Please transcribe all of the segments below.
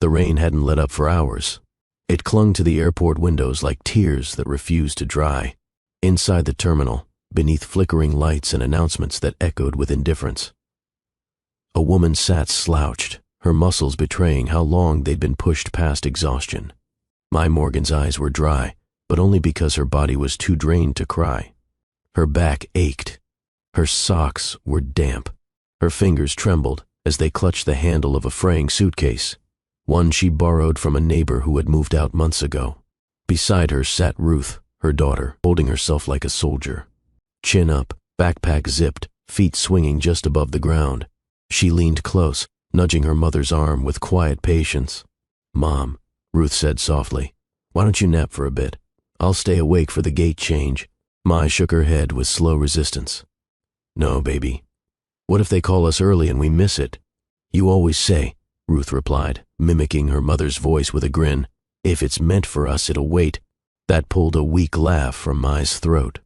The rain hadn't let up for hours. It clung to the airport windows like tears that refused to dry. Inside the terminal, beneath flickering lights and announcements that echoed with indifference, a woman sat slouched, her muscles betraying how long they'd been pushed past exhaustion. My Morgan's eyes were dry, but only because her body was too drained to cry. Her back ached. Her socks were damp. Her fingers trembled as they clutched the handle of a fraying suitcase, one she borrowed from a neighbor who had moved out months ago. Beside her sat Ruth, her daughter, holding herself like a soldier. Chin up, backpack zipped, feet swinging just above the ground. She leaned close, nudging her mother's arm with quiet patience. "Mom," Ruth said softly, "why don't you nap for a bit? I'll stay awake for the gate change." Mai shook her head with slow resistance. "No, baby. What if they call us early and we miss it?" "You always say," Ruth replied, mimicking her mother's voice with a grin, "if it's meant for us, it'll wait." That pulled a weak laugh from Mai's throat.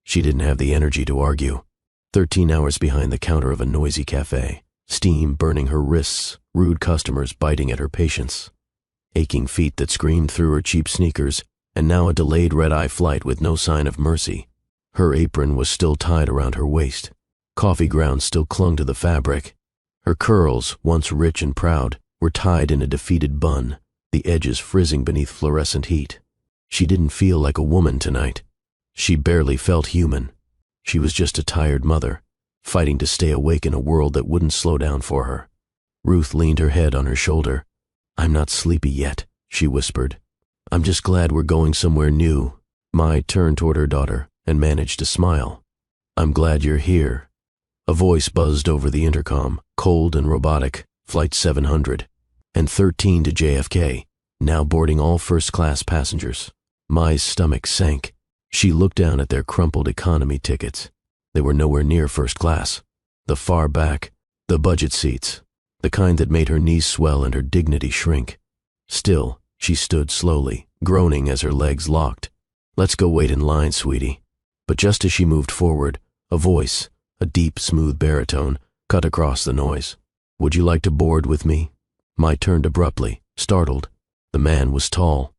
She didn't have the energy to argue. 13 hours behind the counter of a noisy cafe, steam burning her wrists, rude customers biting at her patience, aching feet that screamed through her cheap sneakers, and now a delayed red-eye flight with no sign of mercy. Her apron was still tied around her waist. Coffee grounds still clung to the fabric. Her curls, once rich and proud, were tied in a defeated bun, the edges frizzing beneath fluorescent heat. She didn't feel like a woman tonight. She barely felt human. She was just a tired mother, fighting to stay awake in a world that wouldn't slow down for her. Ruth leaned her head on her shoulder. "I'm not sleepy yet," she whispered. "I'm just glad we're going somewhere new." Mai turned toward her daughter and managed to smile. "I'm glad you're here." A voice buzzed over the intercom, cold and robotic. "Flight 700, and 13 to JFK, now boarding all first-class passengers." Mai's stomach sank. She looked down at their crumpled economy tickets. They were nowhere near first class. The far back, the budget seats, the kind that made her knees swell and her dignity shrink. Still, she stood slowly, groaning as her legs locked. "Let's go wait in line, sweetie." But just as she moved forward, a voice, a deep, smooth baritone, cut across the noise. "Would you like to board with me?" Mai turned abruptly, startled. The man was tall,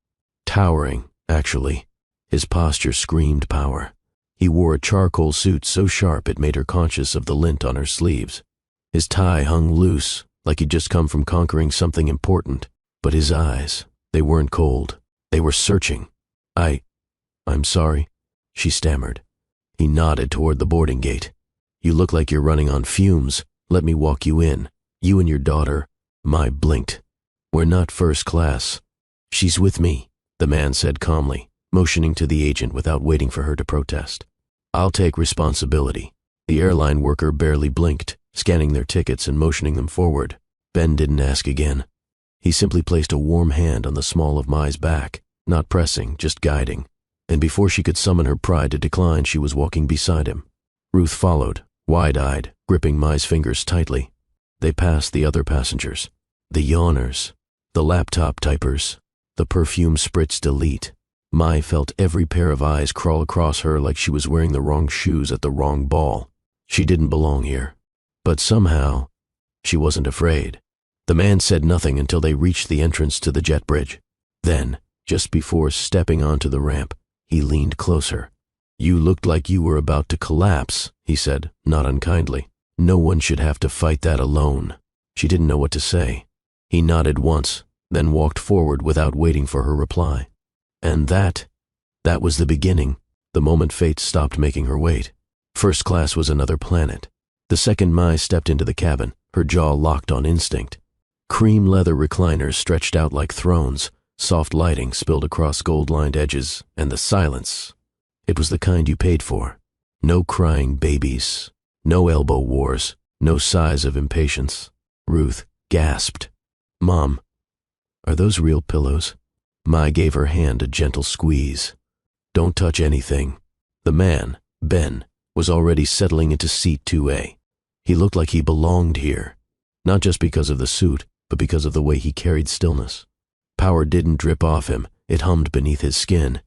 towering, actually. His posture screamed power. He wore a charcoal suit so sharp it made her conscious of the lint on her sleeves. His tie hung loose, like he'd just come from conquering something important. But his eyes, they weren't cold. They were searching. I'm sorry," she stammered. He nodded toward the boarding gate. "You look like you're running on fumes. Let me walk you in. You and your daughter." Mai blinked. "We're not first class." "She's with me," the man said calmly, motioning to the agent without waiting for her to protest. "I'll take responsibility." The airline worker barely blinked, scanning their tickets and motioning them forward. Ben didn't ask again. He simply placed a warm hand on the small of Mai's back, not pressing, just guiding. And before she could summon her pride to decline, she was walking beside him. Ruth followed, wide-eyed, gripping Mai's fingers tightly. They passed the other passengers, the yawners, the laptop typers, the perfume-spritzed elite. Mai felt every pair of eyes crawl across her like she was wearing the wrong shoes at the wrong ball. She didn't belong here. But somehow, she wasn't afraid. The man said nothing until they reached the entrance to the jet bridge. Then, just before stepping onto the ramp, he leaned closer. "You looked like you were about to collapse," he said, not unkindly. "No one should have to fight that alone." She didn't know what to say. He nodded once, then walked forward without waiting for her reply. And that was the beginning, the moment fate stopped making her wait. First class was another planet. The second Mai stepped into the cabin, her jaw locked on instinct. Cream leather recliners stretched out like thrones, soft lighting spilled across gold-lined edges, and the silence. It was the kind you paid for. No crying babies, no elbow wars, no sighs of impatience. Ruth gasped. "Mom, are those real pillows?" Mai gave her hand a gentle squeeze. "Don't touch anything." The man, Ben, was already settling into seat 2A. He looked like he belonged here, not just because of the suit, but because of the way he carried stillness. Power didn't drip off him, it hummed beneath his skin.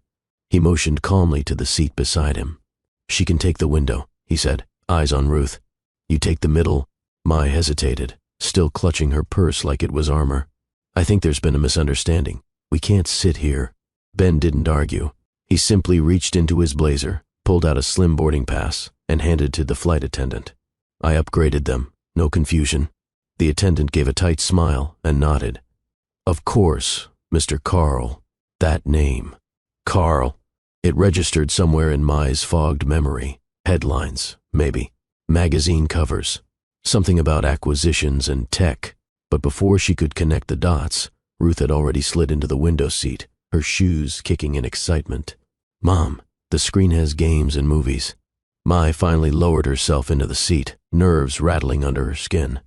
He motioned calmly to the seat beside him. "She can take the window," he said, eyes on Ruth. "You take the middle." Mai hesitated, still clutching her purse like it was armor. I think there's been a misunderstanding. We can't sit here." Ben didn't argue. He simply reached into his blazer, pulled out a slim boarding pass, and handed to the flight attendant. "I upgraded them. No confusion." The attendant gave a tight smile and nodded. "Of course, Mr. Carl. That name. Carl." It registered somewhere in Mai's fogged memory. Headlines, maybe. Magazine covers. Something about acquisitions and tech. But before she could connect the dots, Ruth had already slid into the window seat, her shoes kicking in excitement. "Mom, the screen has games and movies." Mai finally lowered herself into the seat, nerves rattling under her skin.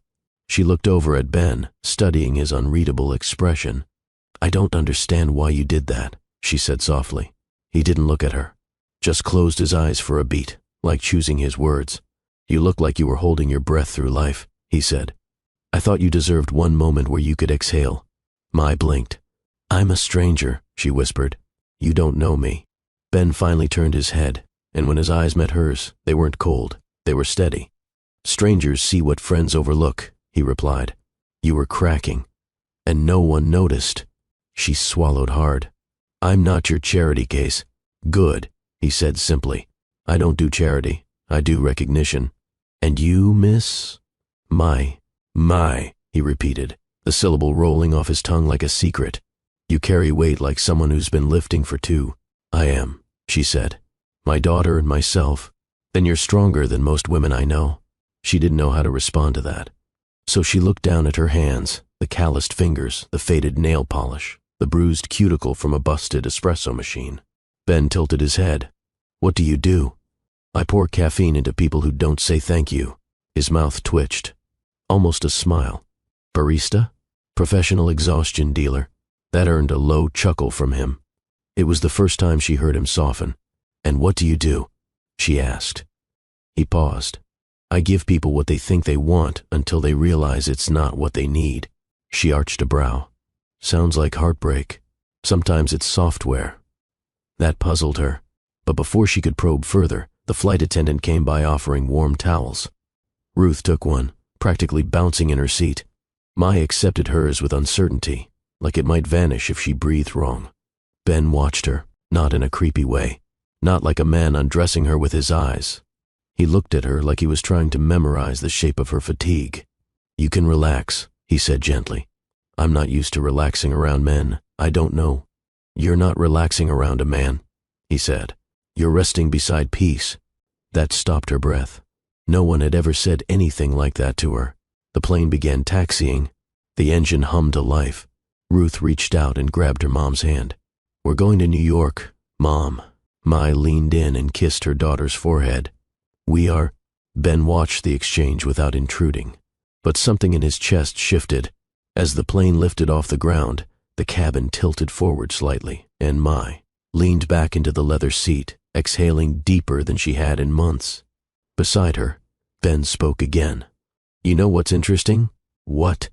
She looked over at Ben, studying his unreadable expression. "I don't understand why you did that," she said softly. He didn't look at her, just closed his eyes for a beat, like choosing his words. "You look like you were holding your breath through life," he said. "I thought you deserved one moment where you could exhale." Mai blinked. "I'm a stranger," she whispered. "You don't know me." Ben finally turned his head, and when his eyes met hers, they weren't cold, they were steady. "Strangers see what friends overlook," he replied. "You were cracking, and no one noticed." She swallowed hard. "I'm not your charity case." "Good," he said simply. "I don't do charity, I do recognition." "And you, miss?" My, he repeated, the syllable rolling off his tongue like a secret. "You carry weight like someone who's been lifting for two." "I am," she said. "My daughter and myself." "Then you're stronger than most women I know." She didn't know how to respond to that. So she looked down at her hands, the calloused fingers, the faded nail polish, the bruised cuticle from a busted espresso machine. Ben tilted his head. "What do you do?" "I pour caffeine into people who don't say thank you." His mouth twitched. Almost a smile. "Barista? Professional exhaustion dealer?" That earned a low chuckle from him. It was the first time she heard him soften. "And what do you do?" she asked. He paused. "I give people what they think they want until they realize it's not what they need." She arched a brow. "Sounds like heartbreak. Sometimes it's software." That puzzled her. But before she could probe further, the flight attendant came by offering warm towels. Ruth took one, practically bouncing in her seat. Mai accepted hers with uncertainty, like it might vanish if she breathed wrong. Ben watched her, not in a creepy way, not like a man undressing her with his eyes. He looked at her like he was trying to memorize the shape of her fatigue. "You can relax," he said gently. "I'm not used to relaxing around men. I don't know." "You're not relaxing around a man," he said. "You're resting beside peace." That stopped her breath. No one had ever said anything like that to her. The plane began taxiing. The engine hummed to life. Ruth reached out and grabbed her mom's hand. "We're going to New York, Mom." Mai leaned in and kissed her daughter's forehead. "We are." Ben watched the exchange without intruding. But something in his chest shifted. As the plane lifted off the ground, the cabin tilted forward slightly, and Mai leaned back into the leather seat, exhaling deeper than she had in months. Beside her, Ben spoke again. "You know what's interesting?" "What?"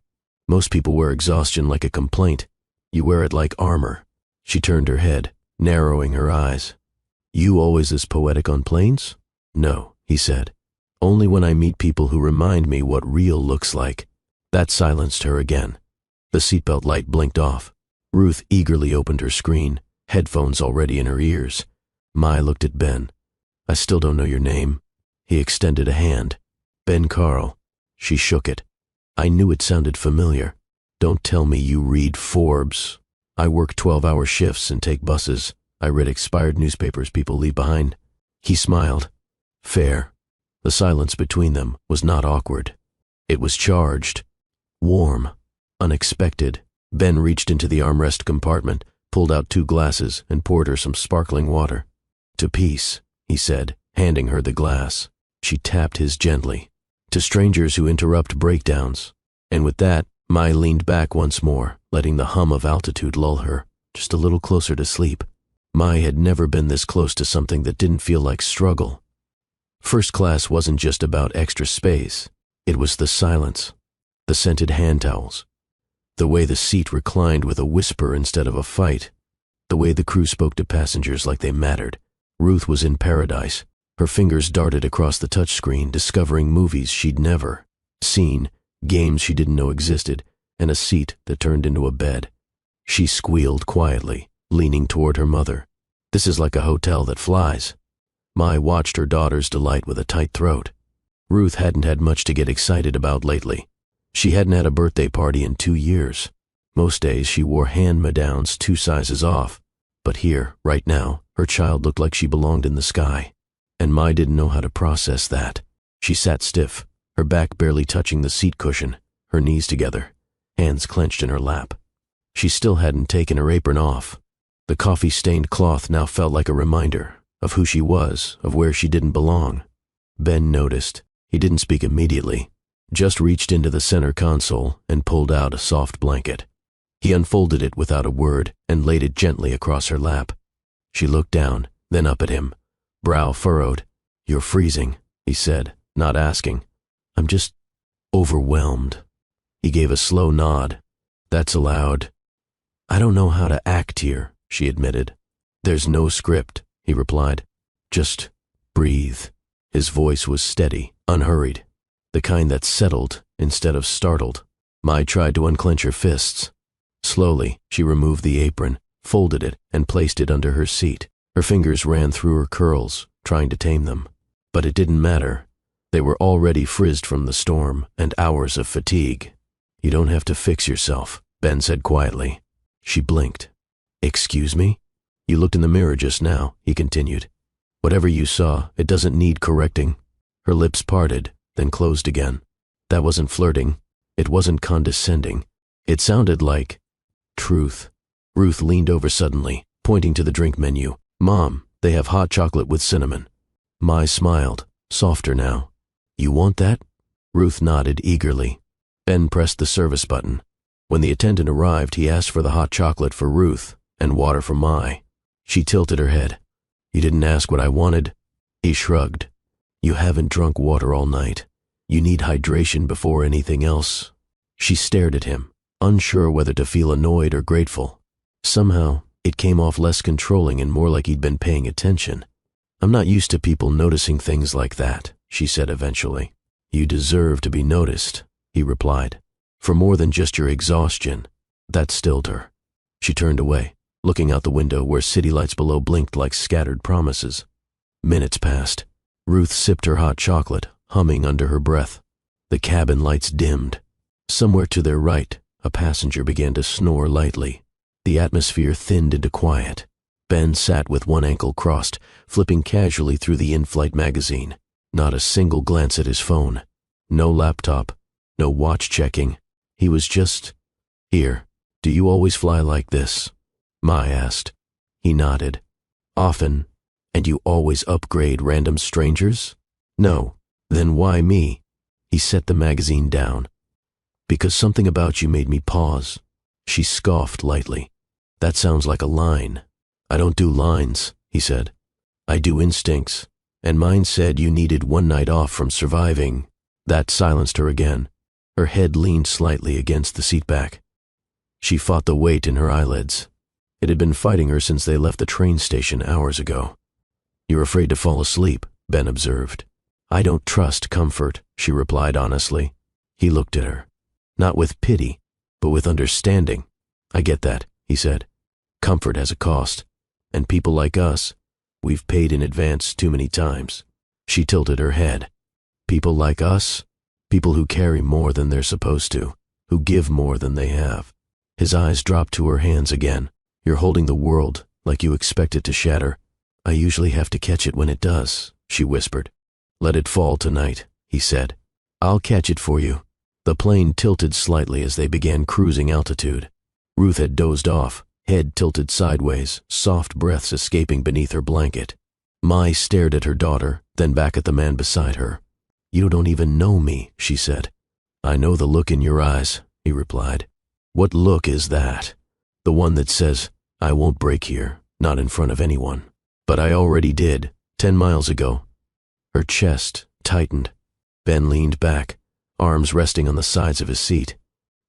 "Most people wear exhaustion like a complaint. You wear it like armor." She turned her head, narrowing her eyes. "You always as poetic on planes?" "No," he said. "Only when I meet people who remind me what real looks like." That silenced her again. The seatbelt light blinked off. Ruth eagerly opened her screen, headphones already in her ears. Mai looked at Ben. "I still don't know your name." He extended a hand. "Ben Carl." She shook it. "I knew it sounded familiar." "Don't tell me you read Forbes." "I work 12-hour shifts and take buses. I read expired newspapers people leave behind." He smiled. "Fair." The silence between them was not awkward. It was charged. Warm. Unexpected. Ben reached into the armrest compartment, pulled out 2 glasses, and poured her some sparkling water. "To peace," he said, handing her the glass. She tapped his gently. "To strangers who interrupt breakdowns." And with that, Mai leaned back once more, letting the hum of altitude lull her, just a little closer to sleep. Mai had never been this close to something that didn't feel like struggle. First class wasn't just about extra space. It was the silence, the scented hand towels, the way the seat reclined with a whisper instead of a fight, the way the crew spoke to passengers like they mattered. Ruth was in paradise. Her fingers darted across the touchscreen, discovering movies she'd never seen, games she didn't know existed, and a seat that turned into a bed. She squealed quietly, leaning toward her mother. "This is like a hotel that flies." Mai watched her daughter's delight with a tight throat. Ruth hadn't had much to get excited about lately. She hadn't had a birthday party in 2 years. Most days she wore hand-me-downs 2 sizes off. But here, right now, her child looked like she belonged in the sky. And Mai didn't know how to process that. She sat stiff, her back barely touching the seat cushion, her knees together, hands clenched in her lap. She still hadn't taken her apron off. The coffee-stained cloth now felt like a reminder of who she was, of where she didn't belong. Ben noticed. He didn't speak immediately, just reached into the center console and pulled out a soft blanket. He unfolded it without a word and laid it gently across her lap. She looked down, then up at him, brow furrowed. "You're freezing," he said, not asking. "I'm just overwhelmed." He gave a slow nod. "That's allowed." "I don't know how to act here," she admitted. "There's no script," he replied. "Just breathe." His voice was steady, unhurried, the kind that settled instead of startled. Mai tried to unclench her fists. Slowly, she removed the apron, folded it, and placed it under her seat. Her fingers ran through her curls, trying to tame them. But it didn't matter. They were already frizzed from the storm and hours of fatigue. "You don't have to fix yourself," Ben said quietly. She blinked. "Excuse me?" "You looked in the mirror just now," he continued. "Whatever you saw, it doesn't need correcting." Her lips parted, then closed again. That wasn't flirting. It wasn't condescending. It sounded like truth. Ruth leaned over suddenly, pointing to the drink menu. "Mom, they have hot chocolate with cinnamon." Mai smiled, softer now. "You want that?" Ruth nodded eagerly. Ben pressed the service button. When the attendant arrived, he asked for the hot chocolate for Ruth and water for Mai. She tilted her head. "You didn't ask what I wanted?" He shrugged. "You haven't drunk water all night. You need hydration before anything else." She stared at him, unsure whether to feel annoyed or grateful. Somehow, it came off less controlling and more like he'd been paying attention. "I'm not used to people noticing things like that," she said eventually. "You deserve to be noticed," he replied, "for more than just your exhaustion." That stilled her. She turned away, looking out the window where city lights below blinked like scattered promises. Minutes passed. Ruth sipped her hot chocolate, humming under her breath. The cabin lights dimmed. Somewhere to their right, a passenger began to snore lightly. The atmosphere thinned into quiet. Ben sat with one ankle crossed, flipping casually through the in-flight magazine. Not a single glance at his phone. No laptop. No watch checking. He was just here. "Do you always fly like this?" Mai asked. He nodded. "Often. And you always upgrade random strangers?" "No." "Then why me?" He set the magazine down. "Because something about you made me pause." She scoffed lightly. "That sounds like a line." "I don't do lines," he said. "I do instincts. And mine said you needed one night off from surviving." That silenced her again. Her head leaned slightly against the seatback. She fought the weight in her eyelids. It had been fighting her since they left the train station hours ago. "You're afraid to fall asleep," Ben observed. "I don't trust comfort," she replied honestly. He looked at her. Not with pity, but with understanding. "I get that," he said. "Comfort has a cost. And people like us, we've paid in advance too many times." She tilted her head. "People like us? People who carry more than they're supposed to, who give more than they have." His eyes dropped to her hands again. "You're holding the world like you expect it to shatter." "I usually have to catch it when it does," she whispered. "Let it fall tonight," he said. "I'll catch it for you." The plane tilted slightly as they began cruising altitude. Ruth had dozed off, head tilted sideways, soft breaths escaping beneath her blanket. Mai stared at her daughter, then back at the man beside her. "You don't even know me," she said. "I know the look in your eyes," he replied. "What look is that?" "The one that says, I won't break here, not in front of anyone." "But I already did, 10 miles ago." Her chest tightened. Ben leaned back, arms resting on the sides of his seat.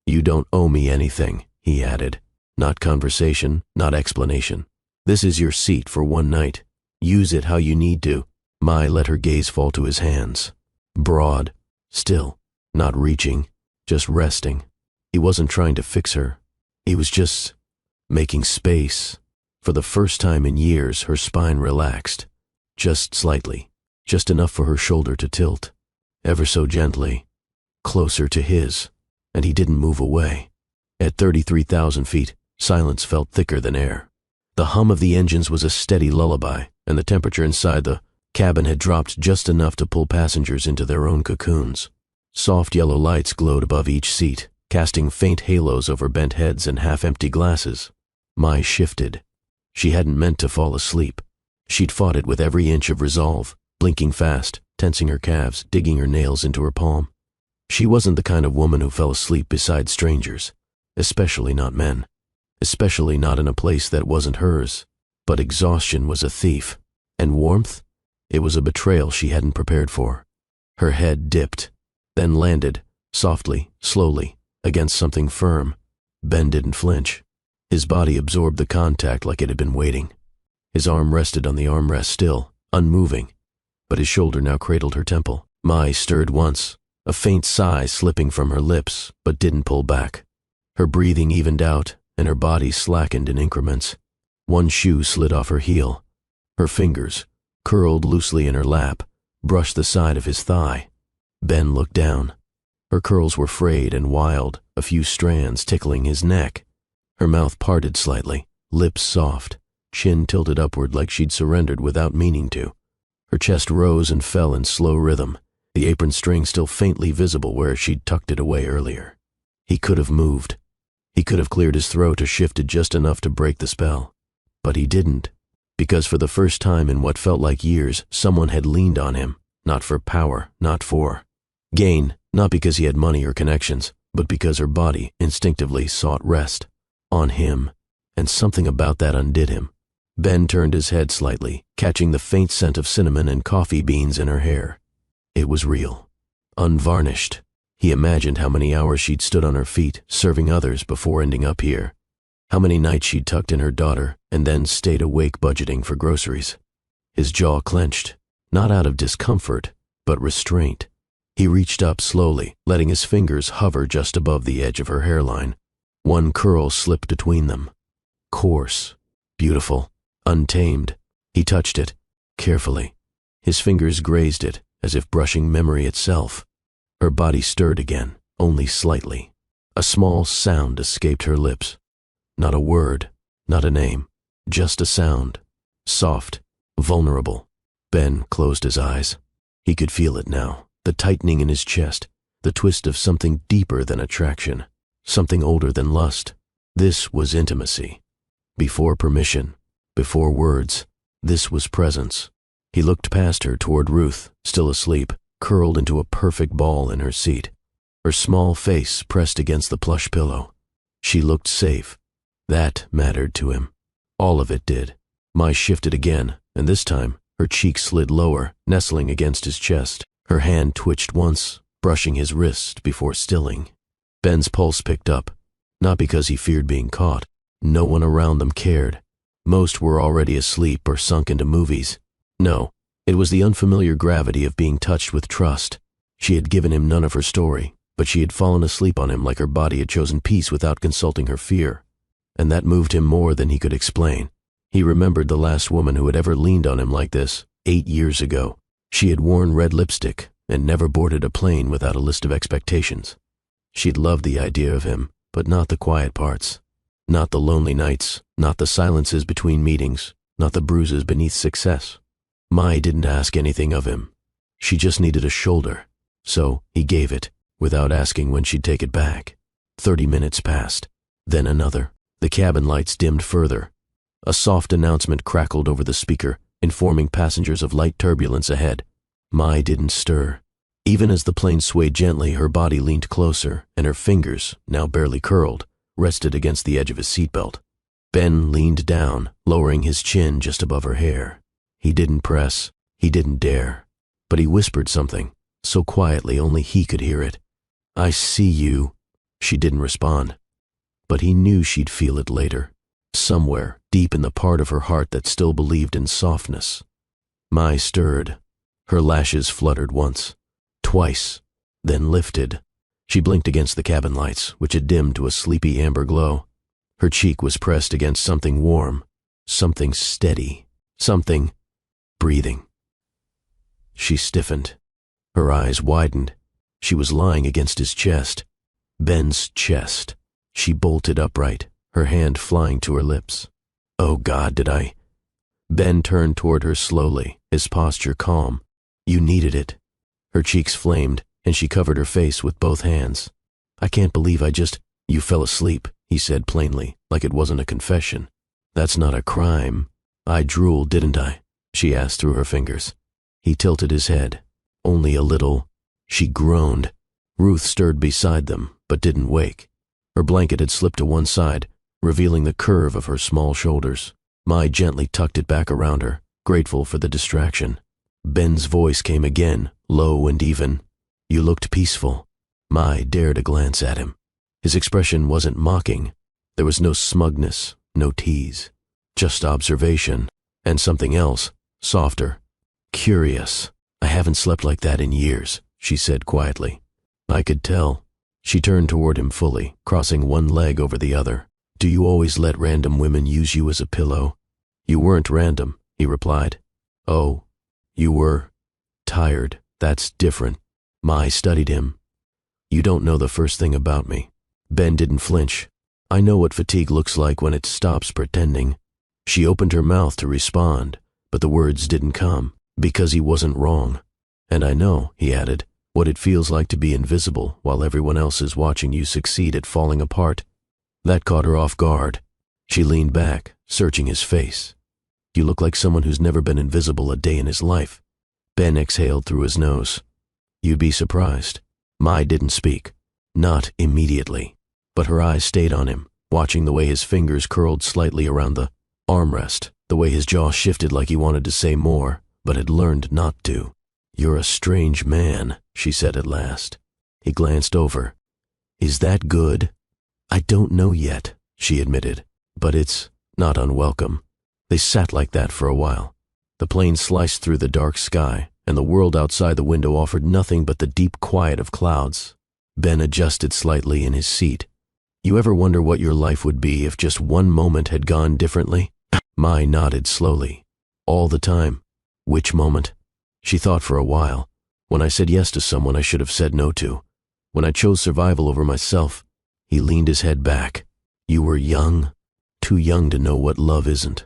"You don't owe me anything," he added. "Not conversation, not explanation. This is your seat for one night. Use it how you need to." Mai let her gaze fall to his hands. Broad, still, not reaching, just resting. He wasn't trying to fix her. He was just making space. For the first time in years, her spine relaxed. Just slightly. Just enough for her shoulder to tilt. Ever so gently. Closer to his. And he didn't move away. At 33,000 feet, silence felt thicker than air. The hum of the engines was a steady lullaby, and the temperature inside the cabin had dropped just enough to pull passengers into their own cocoons. Soft yellow lights glowed above each seat, casting faint halos over bent heads and half-empty glasses. Mai shifted. She hadn't meant to fall asleep. She'd fought it with every inch of resolve, blinking fast, tensing her calves, digging her nails into her palm. She wasn't the kind of woman who fell asleep beside strangers, especially not men, especially not in a place that wasn't hers. But exhaustion was a thief, and warmth? It was a betrayal she hadn't prepared for. Her head dipped, then landed, softly, slowly, against something firm. Ben didn't flinch. His body absorbed the contact like it had been waiting. His arm rested on the armrest still, unmoving, but his shoulder now cradled her temple. Mai stirred once, a faint sigh slipping from her lips, but didn't pull back. Her breathing evened out, and her body slackened in increments. One shoe slid off her heel. Her fingers, curled loosely in her lap, brushed the side of his thigh. Ben looked down. Her curls were frayed and wild, a few strands tickling his neck. Her mouth parted slightly, lips soft, chin tilted upward like she'd surrendered without meaning to. Her chest rose and fell in slow rhythm, the apron string still faintly visible where she'd tucked it away earlier. He could have moved. He could have cleared his throat or shifted just enough to break the spell. But he didn't, because for the first time in what felt like years, someone had leaned on him, not for power, not for gain, not because he had money or connections, but because her body instinctively sought rest. On him, and something about that undid him. Ben turned his head slightly, catching the faint scent of cinnamon and coffee beans in her hair. It was real. Unvarnished. He imagined how many hours she'd stood on her feet, serving others before ending up here. How many nights she'd tucked in her daughter, and then stayed awake budgeting for groceries. His jaw clenched, not out of discomfort, but restraint. He reached up slowly, letting his fingers hover just above the edge of her hairline. One curl slipped between them. Coarse, beautiful, untamed. He touched it, carefully. His fingers grazed it, as if brushing memory itself. Her body stirred again, only slightly. A small sound escaped her lips. Not a word, not a name, just a sound. Soft, vulnerable. Ben closed his eyes. He could feel it now, the tightening in his chest, the twist of something deeper than attraction. Something older than lust. This was intimacy. Before permission, before words, this was presence. He looked past her toward Ruth, still asleep, curled into a perfect ball in her seat. Her small face pressed against the plush pillow. She looked safe. That mattered to him. All of it did. Mai shifted again, and this time, her cheek slid lower, nestling against his chest. Her hand twitched once, brushing his wrist before stilling. Ben's pulse picked up, not because he feared being caught. No one around them cared. Most were already asleep or sunk into movies. No, it was the unfamiliar gravity of being touched with trust. She had given him none of her story, but she had fallen asleep on him like her body had chosen peace without consulting her fear. And that moved him more than he could explain. He remembered the last woman who had ever leaned on him like this, 8 years ago. She had worn red lipstick and never boarded a plane without a list of expectations. She'd loved the idea of him, but not the quiet parts. Not the lonely nights, not the silences between meetings, not the bruises beneath success. Mai didn't ask anything of him. She just needed a shoulder. So he gave it, without asking when she'd take it back. 30 minutes passed. Then another. The cabin lights dimmed further. A soft announcement crackled over the speaker, informing passengers of light turbulence ahead. Mai didn't stir. Even as the plane swayed gently, her body leaned closer, and her fingers, now barely curled, rested against the edge of his seatbelt. Ben leaned down, lowering his chin just above her hair. He didn't press. He didn't dare. But he whispered something, so quietly only he could hear it. "I see you." She didn't respond. But he knew she'd feel it later, somewhere deep in the part of her heart that still believed in softness. Mai stirred. Her lashes fluttered once. Twice, then lifted. She blinked against the cabin lights, which had dimmed to a sleepy amber glow. Her cheek was pressed against something warm, something steady, something breathing. She stiffened. Her eyes widened. She was lying against his chest. Ben's chest. She bolted upright, her hand flying to her lips. Oh God, did I? Ben turned toward her slowly, his posture calm. You needed it. Her cheeks flamed, and she covered her face with both hands. I can't believe You fell asleep, he said plainly, like it wasn't a confession. That's not a crime. I drooled, didn't I? She asked through her fingers. He tilted his head. Only a little. She groaned. Ruth stirred beside them, but didn't wake. Her blanket had slipped to one side, revealing the curve of her small shoulders. Mai gently tucked it back around her, grateful for the distraction. Ben's voice came again, low and even. You looked peaceful. Mai dared a glance at him. His expression wasn't mocking. There was no smugness, no tease. Just observation, and something else, softer. Curious. I haven't slept like that in years, she said quietly. I could tell. She turned toward him fully, crossing one leg over the other. Do you always let random women use you as a pillow? You weren't random, he replied. Oh, you were tired. That's different. Mai studied him. You don't know the first thing about me. Ben didn't flinch. I know what fatigue looks like when it stops pretending. She opened her mouth to respond, but the words didn't come, because he wasn't wrong. And I know, he added, what it feels like to be invisible while everyone else is watching you succeed at falling apart. That caught her off guard. She leaned back, searching his face. You look like someone who's never been invisible a day in his life. Ben exhaled through his nose. You'd be surprised. Mai didn't speak. Not immediately. But her eyes stayed on him, watching the way his fingers curled slightly around the armrest, the way his jaw shifted like he wanted to say more, but had learned not to. You're a strange man, she said at last. He glanced over. Is that good? I don't know yet, she admitted, but it's not unwelcome. They sat like that for a while. The plane sliced through the dark sky, and the world outside the window offered nothing but the deep quiet of clouds. Ben adjusted slightly in his seat. You ever wonder what your life would be if just one moment had gone differently? Mai nodded slowly. All the time. Which moment? She thought for a while. When I said yes to someone I should have said no to. When I chose survival over myself. He leaned his head back. You were young. Too young to know what love isn't.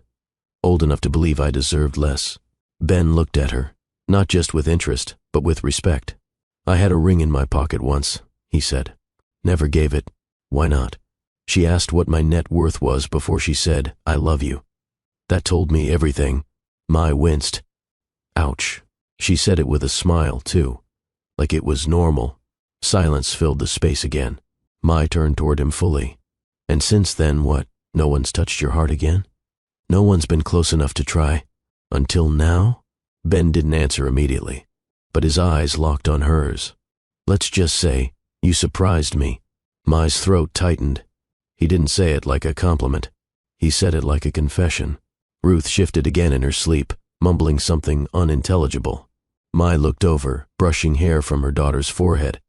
Old enough to believe I deserved less. Ben looked at her, not just with interest, but with respect. I had a ring in my pocket once, he said. Never gave it. Why not? She asked what my net worth was before she said, I love you. That told me everything. Mai winced. Ouch. She said it with a smile, too. Like it was normal. Silence filled the space again. Mai turned toward him fully. And since then, what? No one's touched your heart again? No one's been close enough to try. Until now? Ben didn't answer immediately, but his eyes locked on hers. Let's just say, you surprised me. Mai's throat tightened. He didn't say it like a compliment. He said it like a confession. Ruth shifted again in her sleep, mumbling something unintelligible. Mai looked over, brushing hair from her daughter's forehead.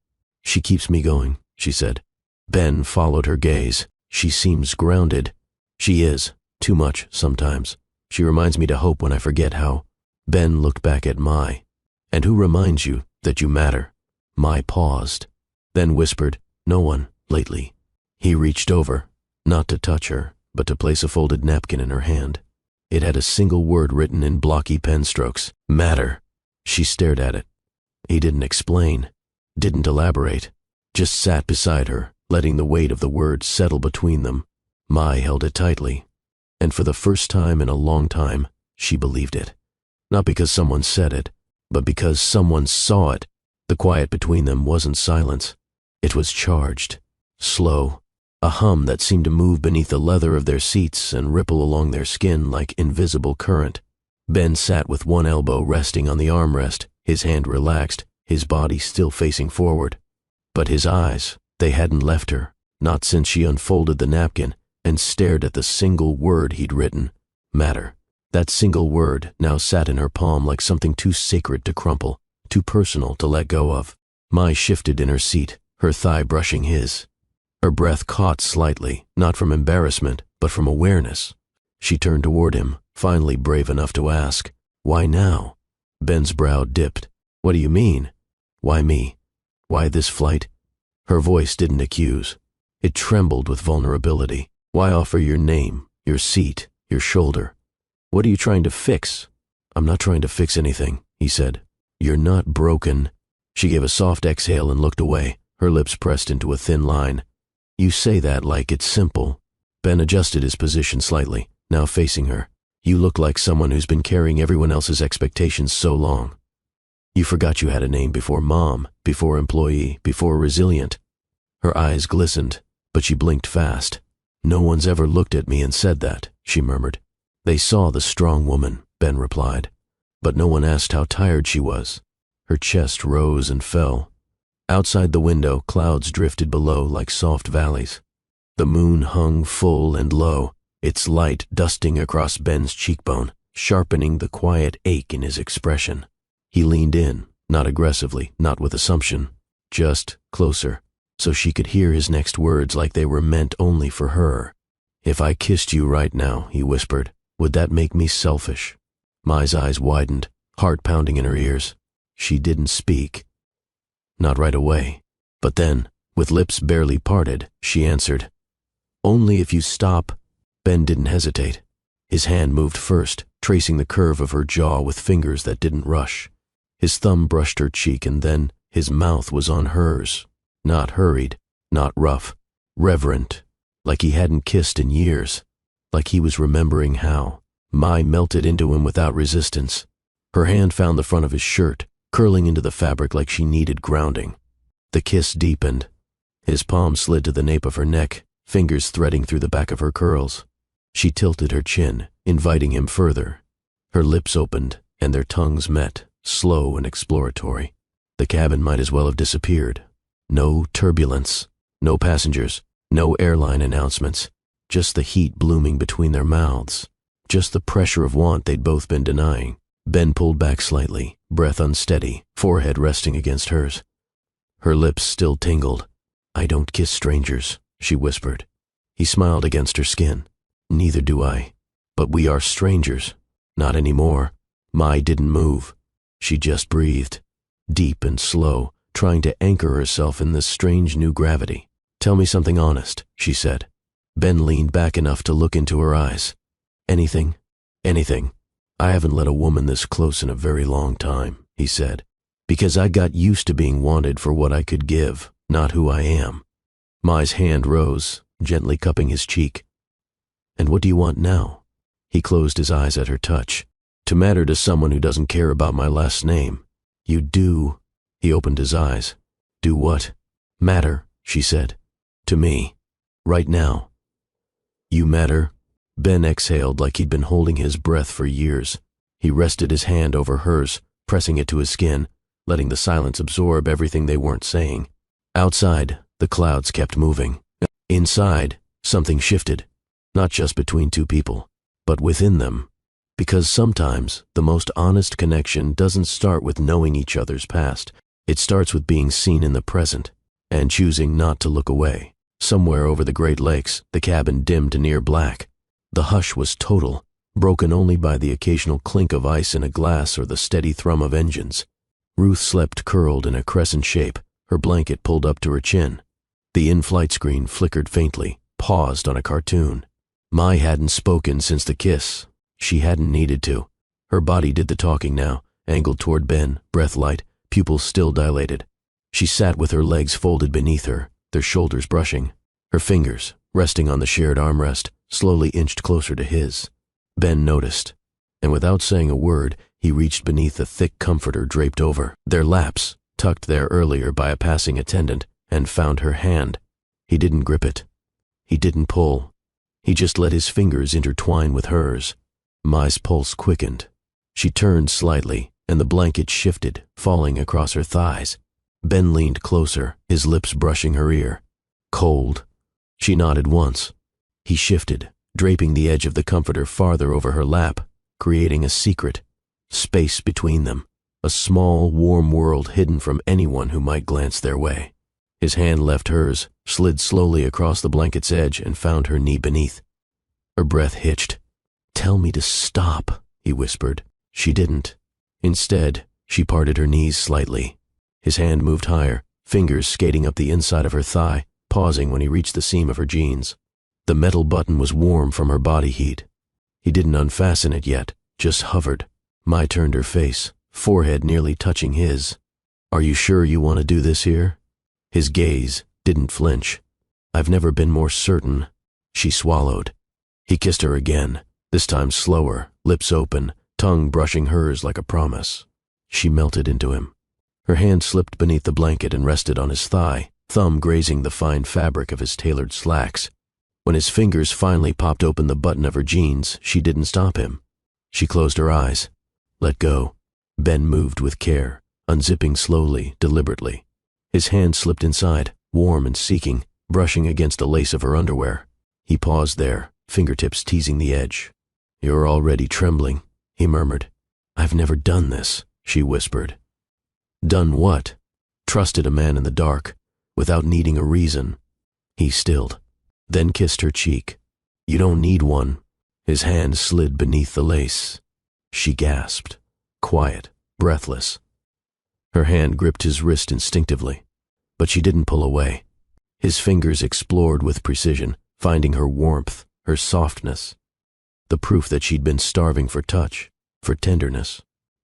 She keeps me going, she said. Ben followed her gaze. She seems grounded. She is. Too much, sometimes. She reminds me to hope when I forget how. Ben looked back at Mai. And who reminds you that you matter? Mai paused, then whispered, no one, lately. He reached over, not to touch her, but to place a folded napkin in her hand. It had a single word written in blocky pen strokes, matter. She stared at it. He didn't explain, didn't elaborate, just sat beside her, letting the weight of the words settle between them. Mai held it tightly, and for the first time in a long time, she believed it. Not because someone said it, but because someone saw it. The quiet between them wasn't silence. It was charged, slow, a hum that seemed to move beneath the leather of their seats and ripple along their skin like invisible current. Ben sat with one elbow resting on the armrest, his hand relaxed, his body still facing forward. But his eyes, they hadn't left her, not since she unfolded the napkin and stared at the single word he'd written, matter. That single word now sat in her palm like something too sacred to crumple, too personal to let go of. Mai shifted in her seat, her thigh brushing his. Her breath caught slightly, not from embarrassment, but from awareness. She turned toward him, finally brave enough to ask, "Why now?" Ben's brow dipped. "What do you mean? Why me? Why this flight?" Her voice didn't accuse. It trembled with vulnerability. "Why offer your name, your seat, your shoulder? What are you trying to fix?" "I'm not trying to fix anything," he said. "You're not broken." She gave a soft exhale and looked away, her lips pressed into a thin line. "You say that like it's simple." Ben adjusted his position slightly, now facing her. "You look like someone who's been carrying everyone else's expectations so long. You forgot you had a name before mom, before employee, before resilient." Her eyes glistened, but she blinked fast. "No one's ever looked at me and said that," she murmured. "They saw the strong woman," Ben replied. "But no one asked how tired she was." Her chest rose and fell. Outside the window, clouds drifted below like soft valleys. The moon hung full and low, its light dusting across Ben's cheekbone, sharpening the quiet ache in his expression. He leaned in, not aggressively, not with assumption, just closer, so she could hear his next words like they were meant only for her. "If I kissed you right now," he whispered, "would that make me selfish?" Mai's eyes widened, heart pounding in her ears. She didn't speak. Not right away. But then, with lips barely parted, she answered, "Only if you stop." Ben didn't hesitate. His hand moved first, tracing the curve of her jaw with fingers that didn't rush. His thumb brushed her cheek, and then his mouth was on hers. Not hurried, not rough, reverent, like he hadn't kissed in years, like he was remembering how. Mai melted into him without resistance. Her hand found the front of his shirt, curling into the fabric like she needed grounding. The kiss deepened. His palm slid to the nape of her neck, fingers threading through the back of her curls. She tilted her chin, inviting him further. Her lips opened, and their tongues met, slow and exploratory. The cabin might as well have disappeared. No turbulence, no passengers, no airline announcements, just the heat blooming between their mouths, just the pressure of want they'd both been denying. Ben pulled back slightly, breath unsteady, forehead resting against hers. Her lips still tingled. "I don't kiss strangers," she whispered. He smiled against her skin. "Neither do I. But we are strangers. Not anymore." Mai didn't move. She just breathed, deep and slow, trying to anchor herself in this strange new gravity. "Tell me something honest," she said. Ben leaned back enough to look into her eyes. "Anything? Anything. I haven't let a woman this close in a very long time," he said, "because I got used to being wanted for what I could give, not who I am." Mai's hand rose, gently cupping his cheek. "And what do you want now?" He closed his eyes at her touch. "To matter to someone who doesn't care about my last name." "You do." He opened his eyes. "Do what?" "Matter," she said. "To me. Right now." "You matter." Ben exhaled like he'd been holding his breath for years. He rested his hand over hers, pressing it to his skin, letting the silence absorb everything they weren't saying. Outside, the clouds kept moving. Inside, something shifted, not just between two people, but within them. Because sometimes the most honest connection doesn't start with knowing each other's past. It starts with being seen in the present and choosing not to look away. Somewhere over the Great Lakes, the cabin dimmed to near black. The hush was total, broken only by the occasional clink of ice in a glass or the steady thrum of engines. Ruth slept curled in a crescent shape, her blanket pulled up to her chin. The in-flight screen flickered faintly, paused on a cartoon. Mai hadn't spoken since the kiss. She hadn't needed to. Her body did the talking now, angled toward Ben, breath light, pupils still dilated. She sat with her legs folded beneath her, their shoulders brushing. Her fingers, resting on the shared armrest, slowly inched closer to his. Ben noticed, and without saying a word, he reached beneath the thick comforter draped over their laps, tucked there earlier by a passing attendant, and found her hand. He didn't grip it. He didn't pull. He just let his fingers intertwine with hers. Mai's pulse quickened. She turned slightly, and the blanket shifted, falling across her thighs. Ben leaned closer, his lips brushing her ear. "Cold." She nodded once. He shifted, draping the edge of the comforter farther over her lap, creating a secret, space between them, a small, warm world hidden from anyone who might glance their way. His hand left hers, slid slowly across the blanket's edge, and found her knee beneath. Her breath hitched. "Tell me to stop," he whispered. She didn't. Instead, she parted her knees slightly. His hand moved higher, fingers skating up the inside of her thigh, pausing when he reached the seam of her jeans. The metal button was warm from her body heat. He didn't unfasten it yet, just hovered. Mai turned her face, forehead nearly touching his. "Are you sure you want to do this here?" His gaze didn't flinch. "I've never been more certain." She swallowed. He kissed her again, this time slower, lips open, tongue brushing hers like a promise. She melted into him. Her hand slipped beneath the blanket and rested on his thigh, thumb grazing the fine fabric of his tailored slacks. When his fingers finally popped open the button of her jeans, she didn't stop him. She closed her eyes. "Let go." Ben moved with care, unzipping slowly, deliberately. His hand slipped inside, warm and seeking, brushing against the lace of her underwear. He paused there, fingertips teasing the edge. "You're already trembling," he murmured. "I've never done this," she whispered. "Done what?" "Trusted a man in the dark, without needing a reason." He stilled, then kissed her cheek. "You don't need one." His hand slid beneath the lace. She gasped, quiet, breathless. Her hand gripped his wrist instinctively, but she didn't pull away. His fingers explored with precision, finding her warmth, her softness, the proof that she'd been starving for touch, for tenderness.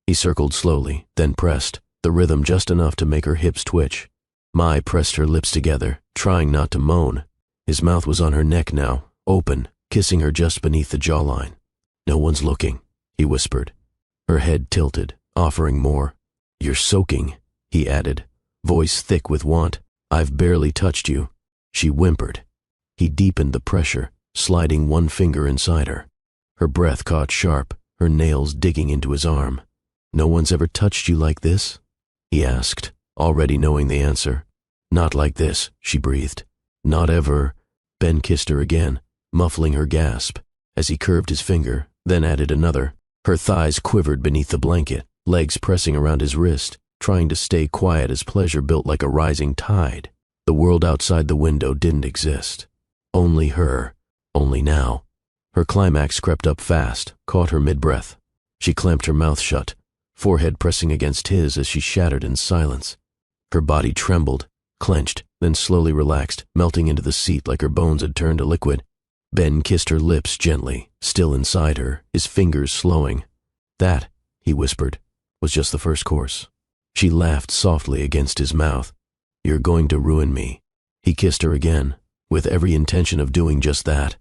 He circled slowly, then pressed, the rhythm just enough to make her hips twitch. Mai pressed her lips together, trying not to moan. His mouth was on her neck now, open, kissing her just beneath the jawline. "No one's looking," he whispered. Her head tilted, offering more. "You're soaking," he added, voice thick with want. "I've barely touched you." She whimpered. He deepened the pressure, sliding one finger inside her. Her breath caught sharp, her nails digging into his arm. "No one's ever touched you like this?" he asked, already knowing the answer. "Not like this," she breathed. "Not ever." Ben kissed her again, muffling her gasp, as he curved his finger, then added another. Her thighs quivered beneath the blanket, legs pressing around his wrist, trying to stay quiet as pleasure built like a rising tide. The world outside the window didn't exist. Only her, only now. Her climax crept up fast, caught her mid-breath. She clamped her mouth shut, forehead pressing against his as she shattered in silence. Her body trembled, clenched, then slowly relaxed, melting into the seat like her bones had turned to liquid. Ben kissed her lips gently, still inside her, his fingers slowing. "That," he whispered, "was just the first course." She laughed softly against his mouth. "You're going to ruin me." He kissed her again, with every intention of doing just that.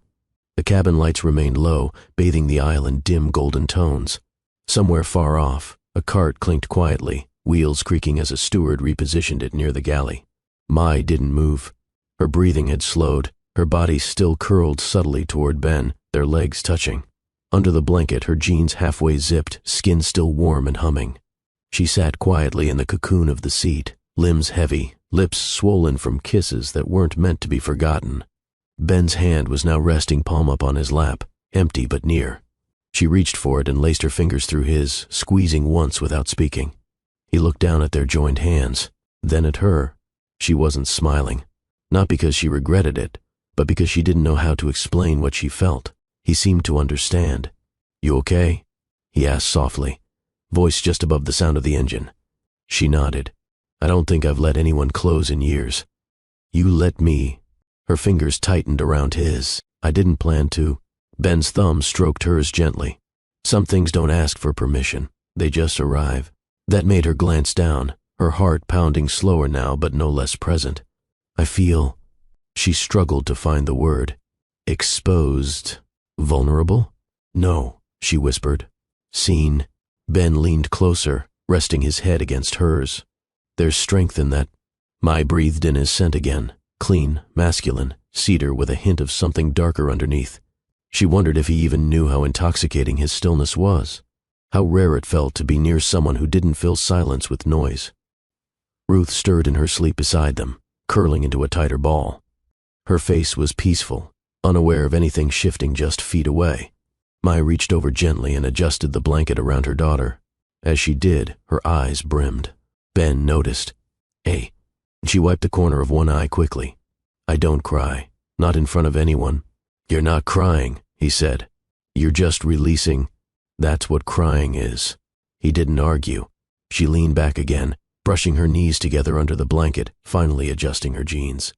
The cabin lights remained low, bathing the aisle in dim golden tones. Somewhere far off, a cart clinked quietly, wheels creaking as a steward repositioned it near the galley. Mai didn't move. Her breathing had slowed, her body still curled subtly toward Ben, their legs touching. Under the blanket, her jeans halfway zipped, skin still warm and humming. She sat quietly in the cocoon of the seat, limbs heavy, lips swollen from kisses that weren't meant to be forgotten. Ben's hand was now resting palm up on his lap, empty but near. She reached for it and laced her fingers through his, squeezing once without speaking. He looked down at their joined hands, then at her. She wasn't smiling, not because she regretted it, but because she didn't know how to explain what she felt. He seemed to understand. "You okay?" he asked softly, voice just above the sound of the engine. She nodded. "I don't think I've let anyone close in years." "You let me." Her fingers tightened around his. "I didn't plan to." Ben's thumb stroked hers gently. "Some things don't ask for permission. They just arrive." That made her glance down, her heart pounding slower now but no less present. "I feel..." She struggled to find the word. "Exposed. Vulnerable?" "No," she whispered. "Seen." Ben leaned closer, resting his head against hers. "There's strength in that." Mai breathed in his scent again, clean, masculine, cedar with a hint of something darker underneath. She wondered if he even knew how intoxicating his stillness was, how rare it felt to be near someone who didn't fill silence with noise. Ruth stirred in her sleep beside them, curling into a tighter ball. Her face was peaceful, unaware of anything shifting just feet away. Mai reached over gently and adjusted the blanket around her daughter. As she did, her eyes brimmed. Ben noticed. "Hey." She wiped the corner of one eye quickly. I don't cry. Not in front of anyone. You're not crying, he said. You're just releasing. That's what crying is. He didn't argue. She leaned back again, brushing her knees together under the blanket, finally adjusting her jeans.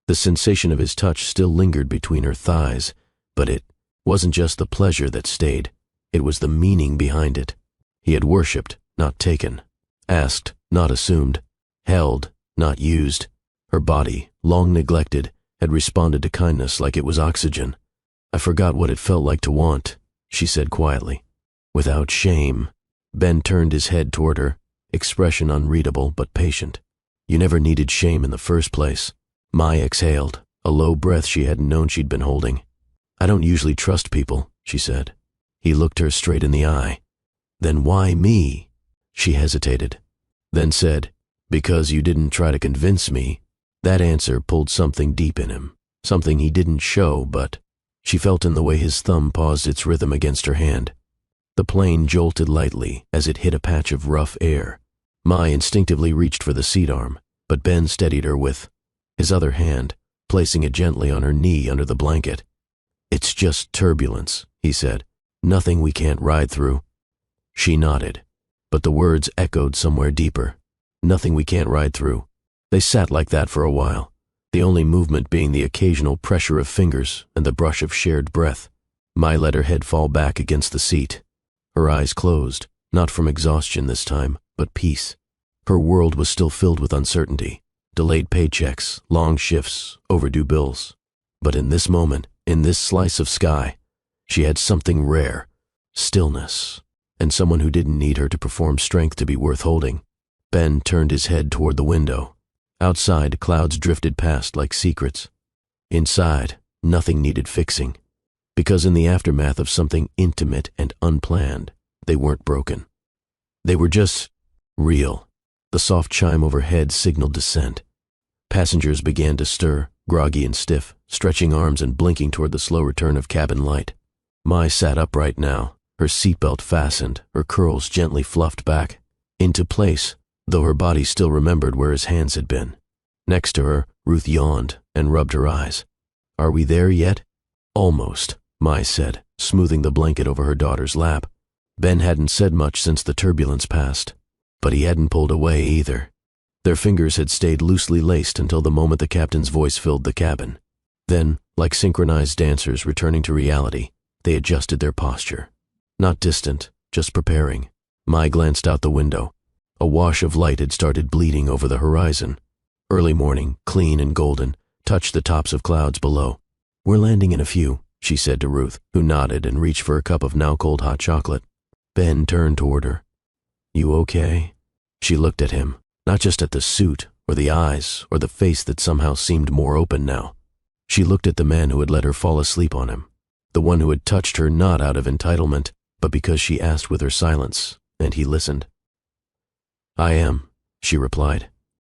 The sensation of his touch still lingered between her thighs, but it wasn't just the pleasure that stayed. It was the meaning behind it. He had worshipped, not taken. Asked, not assumed. Held, not used. Her body, long neglected, had responded to kindness like it was oxygen. I forgot what it felt like to want, she said quietly. Without shame. Ben turned his head toward her, expression unreadable but patient. You never needed shame in the first place. Mai exhaled, a low breath she hadn't known she'd been holding. I don't usually trust people, she said. He looked her straight in the eye. Then why me? She hesitated, then said, because you didn't try to convince me. That answer pulled something deep in him, something he didn't show, but she felt in the way his thumb paused its rhythm against her hand. The plane jolted lightly as it hit a patch of rough air. Mai instinctively reached for the seat arm, but Ben steadied her with his other hand, placing it gently on her knee under the blanket. It's just turbulence, he said. Nothing we can't ride through. She nodded, but the words echoed somewhere deeper. Nothing we can't ride through. They sat like that for a while, the only movement being the occasional pressure of fingers and the brush of shared breath. Mai let her head fall back against the seat. Her eyes closed, not from exhaustion this time, but peace. Her world was still filled with uncertainty, delayed paychecks, long shifts, overdue bills. But in this moment, in this slice of sky, she had something rare, stillness, and someone who didn't need her to perform strength to be worth holding. Ben turned his head toward the window. Outside, clouds drifted past like secrets. Inside, nothing needed fixing, because in the aftermath of something intimate and unplanned, they weren't broken. They were just real. The soft chime overhead signaled descent. Passengers began to stir, groggy and stiff, stretching arms and blinking toward the slow return of cabin light. Mai sat upright now, her seatbelt fastened, her curls gently fluffed back, into place, though her body still remembered where his hands had been. Next to her, Ruth yawned and rubbed her eyes. Are we there yet? Almost, Mai said, smoothing the blanket over her daughter's lap. Ben hadn't said much since the turbulence passed, but he hadn't pulled away either. Their fingers had stayed loosely laced until the moment the captain's voice filled the cabin. Then, like synchronized dancers returning to reality, they adjusted their posture. Not distant, just preparing. Mai glanced out the window. A wash of light had started bleeding over the horizon. Early morning, clean and golden, touched the tops of clouds below. We're landing in a few, she said to Ruth, who nodded and reached for a cup of now-cold hot chocolate. Ben turned toward her. You okay? She looked at him, not just at the suit, or the eyes, or the face that somehow seemed more open now. She looked at the man who had let her fall asleep on him, the one who had touched her not out of entitlement, but because she asked with her silence, and he listened. I am, she replied.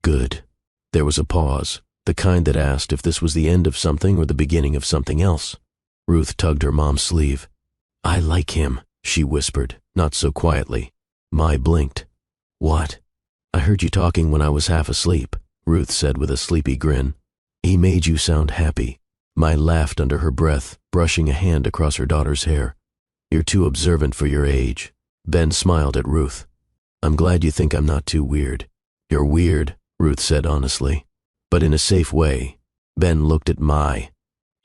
Good. There was a pause, the kind that asked if this was the end of something or the beginning of something else. Ruth tugged her mom's sleeve. I like him, she whispered, not so quietly. Mai blinked. What? I heard you talking when I was half asleep, Ruth said with a sleepy grin. He made you sound happy. Mai laughed under her breath, brushing a hand across her daughter's hair. You're too observant for your age. Ben smiled at Ruth. I'm glad you think I'm not too weird. You're weird, Ruth said honestly, but in a safe way. Ben looked at Mai.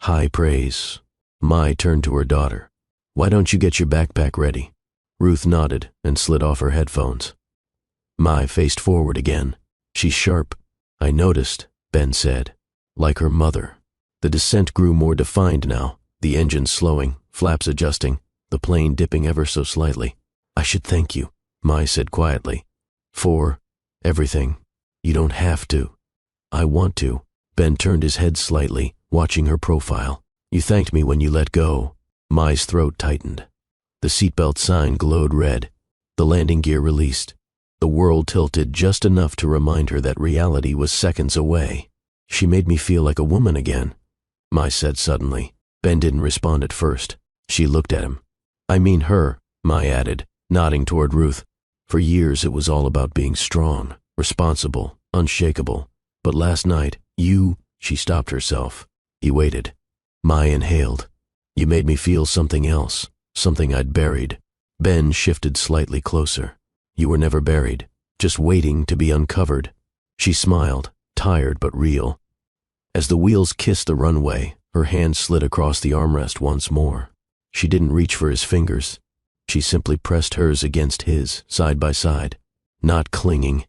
High praise. Mai turned to her daughter. Why don't you get your backpack ready? Ruth nodded and slid off her headphones. Mai faced forward again. She's sharp. I noticed, Ben said. Like her mother. The descent grew more defined now, the engine slowing, flaps adjusting, the plane dipping ever so slightly. I should thank you, Mai said quietly. For everything. You don't have to. I want to. Ben turned his head slightly, watching her profile. You thanked me when you let go. Mai's throat tightened. The seatbelt sign glowed red. The landing gear released. The world tilted just enough to remind her that reality was seconds away. She made me feel like a woman again, Mai said suddenly. Ben didn't respond at first. She looked at him. I mean her, Mai added, nodding toward Ruth. For years it was all about being strong, responsible, unshakable. But last night, She stopped herself. He waited. Mai inhaled. You made me feel something else, something I'd buried. Ben shifted slightly closer. You were never buried, just waiting to be uncovered. She smiled, tired but real. As the wheels kissed the runway, her hand slid across the armrest once more. She didn't reach for his fingers. She simply pressed hers against his, side by side. Not clinging,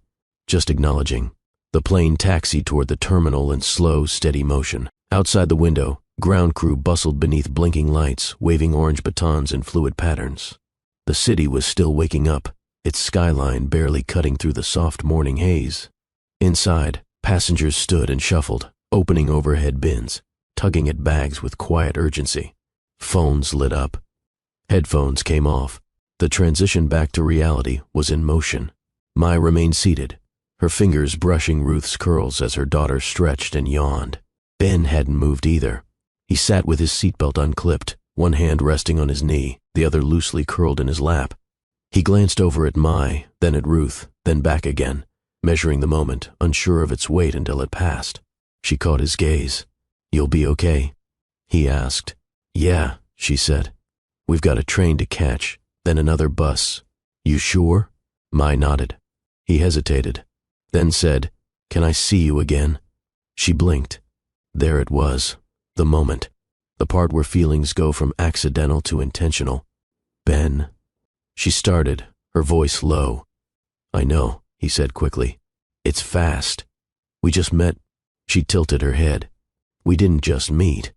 just acknowledging. The plane taxied toward the terminal in slow, steady motion. Outside the window, ground crew bustled beneath blinking lights, waving orange batons in fluid patterns. The city was still waking up, its skyline barely cutting through the soft morning haze. Inside, passengers stood and shuffled, opening overhead bins, tugging at bags with quiet urgency. Phones lit up. Headphones came off. The transition back to reality was in motion. Mai remained seated, her fingers brushing Ruth's curls as her daughter stretched and yawned. Ben hadn't moved either. He sat with his seatbelt unclipped, one hand resting on his knee, the other loosely curled in his lap. He glanced over at Mai, then at Ruth, then back again, measuring the moment, unsure of its weight until it passed. She caught his gaze. "You'll be okay?" he asked. "Yeah," she said. "We've got a train to catch, then another bus." "You sure?" Mai nodded. He hesitated, then said, "Can I see you again?" She blinked. There it was, the moment, the part where feelings go from accidental to intentional. "Ben." She started, her voice low. "I know," he said quickly. "It's fast. We just met." She tilted her head. "We didn't just meet."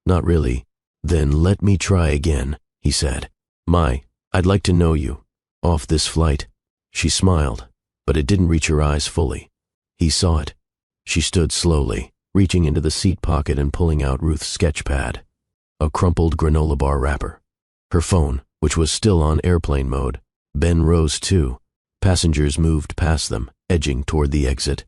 "Not really." "Then let me try again," he said. "Mai, I'd like to know you. Off this flight." She smiled, but it didn't reach her eyes fully. He saw it. She stood slowly, reaching into the seat pocket and pulling out Ruth's sketch pad. A crumpled granola bar wrapper. Her phone, which was still on airplane mode. Ben rose too. Passengers moved past them, edging toward the exit.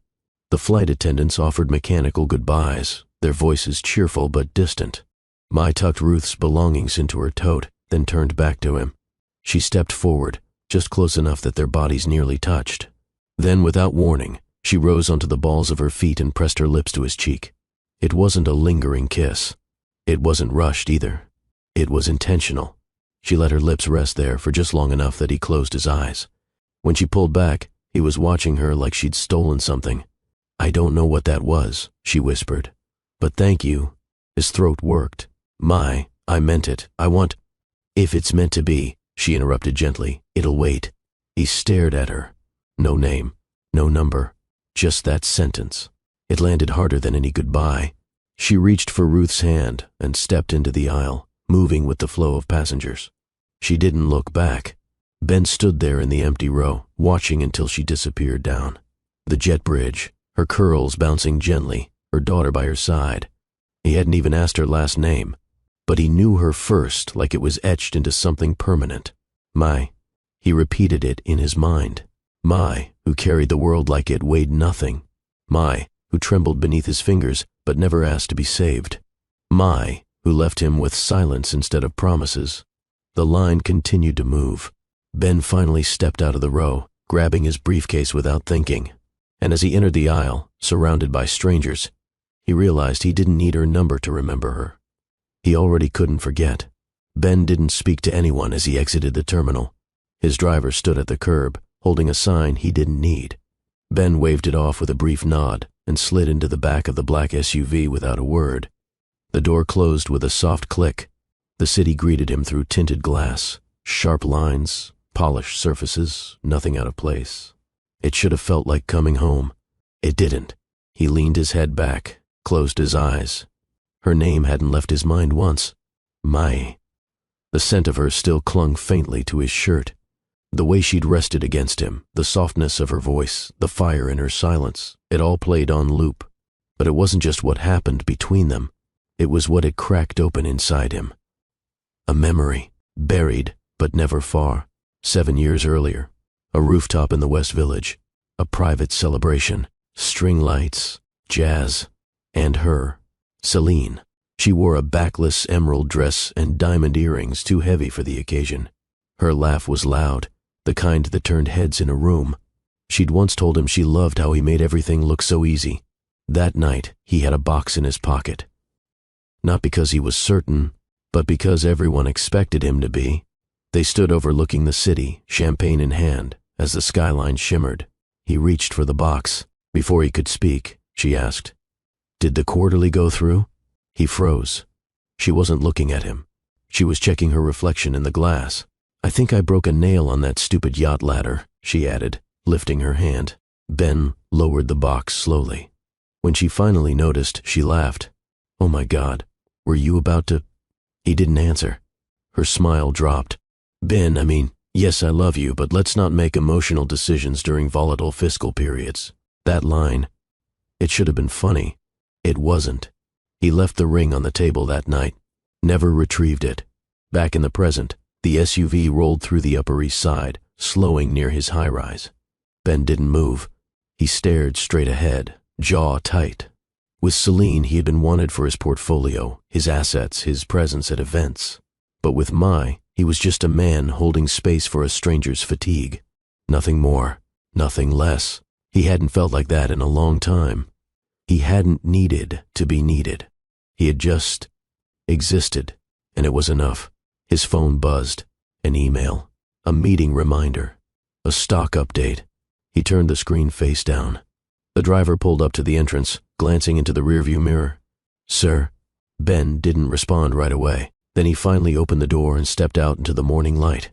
The flight attendants offered mechanical goodbyes, their voices cheerful but distant. Mai tucked Ruth's belongings into her tote, then turned back to him. She stepped forward, just close enough that their bodies nearly touched. Then, without warning, she rose onto the balls of her feet and pressed her lips to his cheek. It wasn't a lingering kiss. It wasn't rushed either. It was intentional. She let her lips rest there for just long enough that he closed his eyes. When she pulled back, he was watching her like she'd stolen something. "I don't know what that was," she whispered. "But thank you." His throat worked. "Mai, I meant it. I want—" "If it's meant to be," she interrupted gently, "it'll wait." He stared at her. No name, no number, just that sentence. It landed harder than any goodbye. She reached for Ruth's hand and stepped into the aisle, moving with the flow of passengers. She didn't look back. Ben stood there in the empty row, watching until she disappeared down. The jet bridge, her curls bouncing gently, her daughter by her side. He hadn't even asked her last name, but he knew her first like it was etched into something permanent. Mai. He repeated it in his mind. Mai, who carried the world like it weighed nothing. Mai, who trembled beneath his fingers but never asked to be saved. Mai, who left him with silence instead of promises. The line continued to move. Ben finally stepped out of the row, grabbing his briefcase without thinking. And as he entered the aisle, surrounded by strangers, he realized he didn't need her number to remember her. He already couldn't forget. Ben didn't speak to anyone as he exited the terminal. His driver stood at the curb, holding a sign he didn't need. Ben waved it off with a brief nod and slid into the back of the black SUV without a word. The door closed with a soft click. The city greeted him through tinted glass, sharp lines, polished surfaces, nothing out of place. It should have felt like coming home. It didn't. He leaned his head back, closed his eyes. Her name hadn't left his mind once. Mai. The scent of her still clung faintly to his shirt. The way she'd rested against him, the softness of her voice, the fire in her silence, it all played on loop. But it wasn't just what happened between them. It was what had cracked open inside him. A memory, buried but never far. 7 years earlier, a rooftop in the West Village, a private celebration, string lights, jazz, and her, Celine. She wore a backless emerald dress and diamond earrings too heavy for the occasion. Her laugh was loud, the kind that turned heads in a room. She'd once told him she loved how he made everything look so easy. That night, he had a box in his pocket. Not because he was certain, but because everyone expected him to be. They stood overlooking the city, champagne in hand, as the skyline shimmered. He reached for the box. Before he could speak, she asked, "Did the quarterly go through?" He froze. She wasn't looking at him. She was checking her reflection in the glass. "I think I broke a nail on that stupid yacht ladder," she added, lifting her hand. Ben lowered the box slowly. When she finally noticed, she laughed. "Oh my God, were you about to—" He didn't answer. Her smile dropped. "Ben, yes, I love you, but let's not make emotional decisions during volatile fiscal periods." That line, it should have been funny. It wasn't. He left the ring on the table that night, never retrieved it. Back in the present, the SUV rolled through the Upper East Side, slowing near his high-rise. Ben didn't move. He stared straight ahead, jaw tight. With Celine, he had been wanted for his portfolio, his assets, his presence at events. But with Mai, he was just a man holding space for a stranger's fatigue. Nothing more, nothing less. He hadn't felt like that in a long time. He hadn't needed to be needed. He had just existed, and it was enough. His phone buzzed. An email. A meeting reminder. A stock update. He turned the screen face down. The driver pulled up to the entrance, glancing into the rearview mirror. "Sir?" Ben didn't respond right away. Then he finally opened the door and stepped out into the morning light.